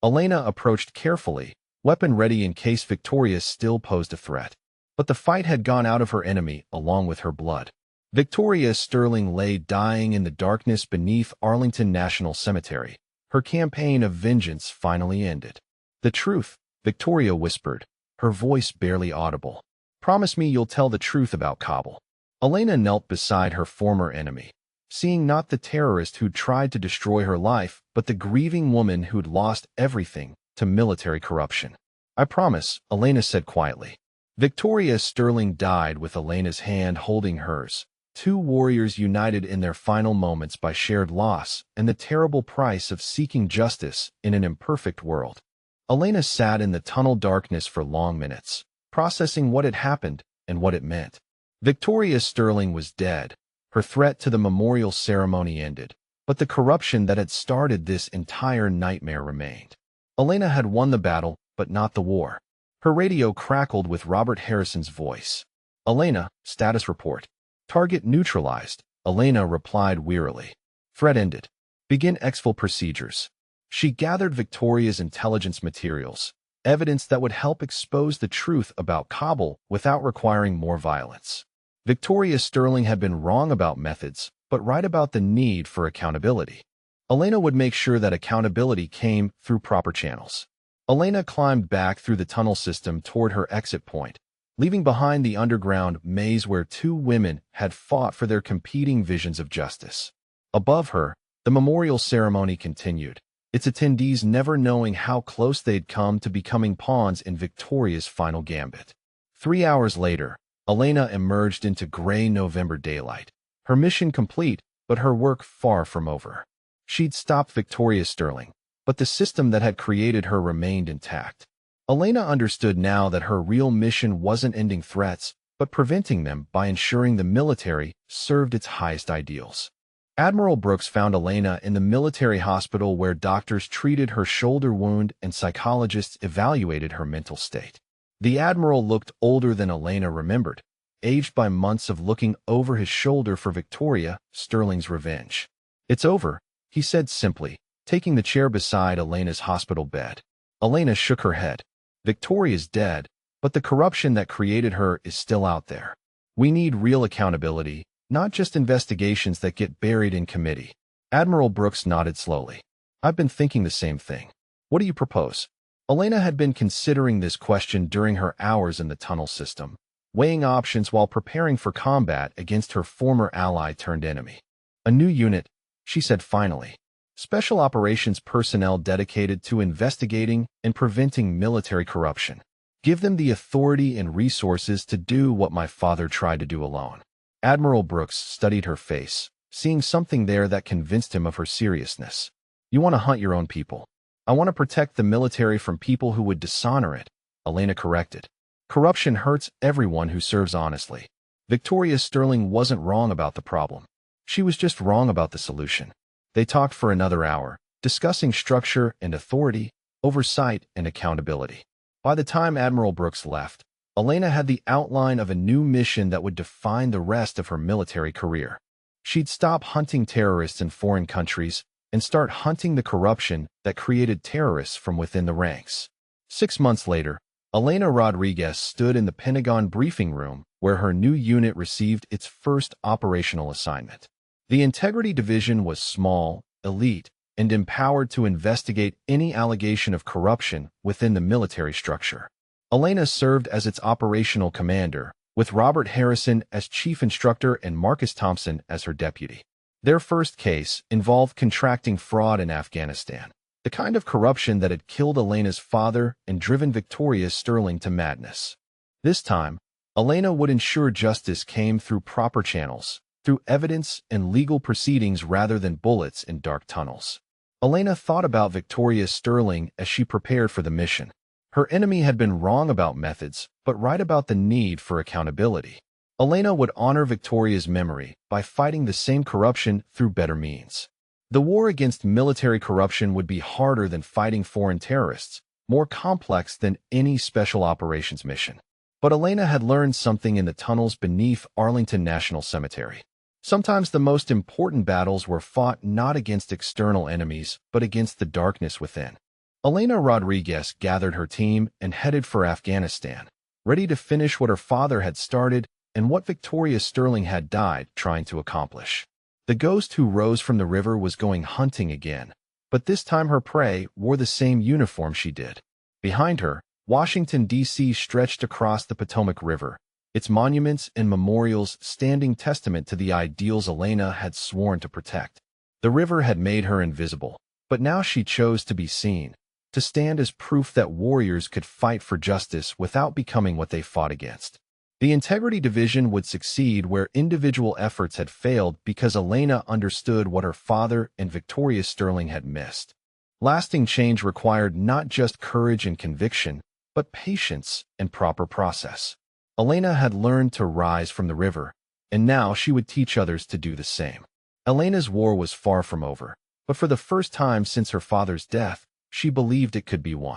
Elena approached carefully, weapon ready in case Victoria still posed a threat. But the fight had gone out of her enemy along with her blood. Victoria Sterling lay dying in the darkness beneath Arlington National Cemetery. Her campaign of vengeance finally ended. "The truth," Victoria whispered, her voice barely audible. "Promise me you'll tell the truth about Kabul." Elena knelt beside her former enemy, seeing not the terrorist who'd tried to destroy her life, but the grieving woman who'd lost everything to military corruption. "I promise," Elena said quietly. Victoria Sterling died with Elena's hand holding hers, 2 warriors united in their final moments by shared loss and the terrible price of seeking justice in an imperfect world. Elena sat in the tunnel darkness for long minutes, processing what had happened and what it meant. Victoria Sterling was dead. Her threat to the memorial ceremony ended, but the corruption that had started this entire nightmare remained. Elena had won the battle, but not the war. Her radio crackled with Robert Harrison's voice. "Elena, status report." "Target neutralized," Elena replied wearily. "Threat ended. Begin exfil procedures." She gathered Victoria's intelligence materials, evidence that would help expose the truth about Kabul without requiring more violence. Victoria Sterling had been wrong about methods, but right about the need for accountability. Elena would make sure that accountability came through proper channels. Elena climbed back through the tunnel system toward her exit point, leaving behind the underground maze where 2 women had fought for their competing visions of justice. Above her, the memorial ceremony continued, its attendees never knowing how close they'd come to becoming pawns in Victoria's final gambit. 3 hours later, Elena emerged into gray November daylight, her mission complete, but her work far from over. She'd stopped Victoria Sterling, but the system that had created her remained intact. Elena understood now that her real mission wasn't ending threats, but preventing them by ensuring the military served its highest ideals. Admiral Brooks found Elena in the military hospital where doctors treated her shoulder wound and psychologists evaluated her mental state. The admiral looked older than Elena remembered, aged by months of looking over his shoulder for Victoria Sterling's revenge. "It's over," he said simply, taking the chair beside Elena's hospital bed. Elena shook her head. "Victoria's dead, but the corruption that created her is still out there. We need real accountability, not just investigations that get buried in committee." Admiral Brooks nodded slowly. I've been thinking the same thing. What do you propose? Elena had been considering this question during her hours in the tunnel system, weighing options while preparing for combat against her former ally-turned-enemy. A new unit, she said finally. Special operations personnel dedicated to investigating and preventing military corruption. Give them the authority and resources to do what my father tried to do alone. Admiral Brooks studied her face, seeing something there that convinced him of her seriousness. You want to hunt your own people. I want to protect the military from people who would dishonor it, Elena corrected. Corruption hurts everyone who serves honestly. Victoria Sterling wasn't wrong about the problem. She was just wrong about the solution. They talked for another hour, discussing structure and authority, oversight and accountability. By the time Admiral Brooks left, Elena had the outline of a new mission that would define the rest of her military career. She'd stop hunting terrorists in foreign countries and start hunting the corruption that created terrorists from within the ranks. 6 months later, Elena Rodriguez stood in the Pentagon briefing room where her new unit received its first operational assignment. The Integrity Division was small, elite, and empowered to investigate any allegation of corruption within the military structure. Elena served as its operational commander, with Robert Harrison as chief instructor and Marcus Thompson as her deputy. Their first case involved contracting fraud in Afghanistan, the kind of corruption that had killed Elena's father and driven Victoria Sterling to madness. This time, Elena would ensure justice came through proper channels, through evidence and legal proceedings rather than bullets in dark tunnels. Elena thought about Victoria Sterling as she prepared for the mission. Her enemy had been wrong about methods, but right about the need for accountability. Elena would honor Victoria's memory by fighting the same corruption through better means. The war against military corruption would be harder than fighting foreign terrorists, more complex than any special operations mission. But Elena had learned something in the tunnels beneath Arlington National Cemetery. Sometimes the most important battles were fought not against external enemies, but against the darkness within. Elena Rodriguez gathered her team and headed for Afghanistan, ready to finish what her father had started and what Victoria Sterling had died trying to accomplish. The ghost who rose from the river was going hunting again, but this time her prey wore the same uniform she did. Behind her, Washington, D.C. stretched across the Potomac River, its monuments and memorials standing testament to the ideals Elena had sworn to protect. The river had made her invisible, but now she chose to be seen, to stand as proof that warriors could fight for justice without becoming what they fought against. The Integrity Division would succeed where individual efforts had failed because Elena understood what her father and Victoria Sterling had missed. Lasting change required not just courage and conviction, but patience and proper process. Elena had learned to rise from the river, and now she would teach others to do the same. Elena's war was far from over, but for the first time since her father's death, she believed it could be won.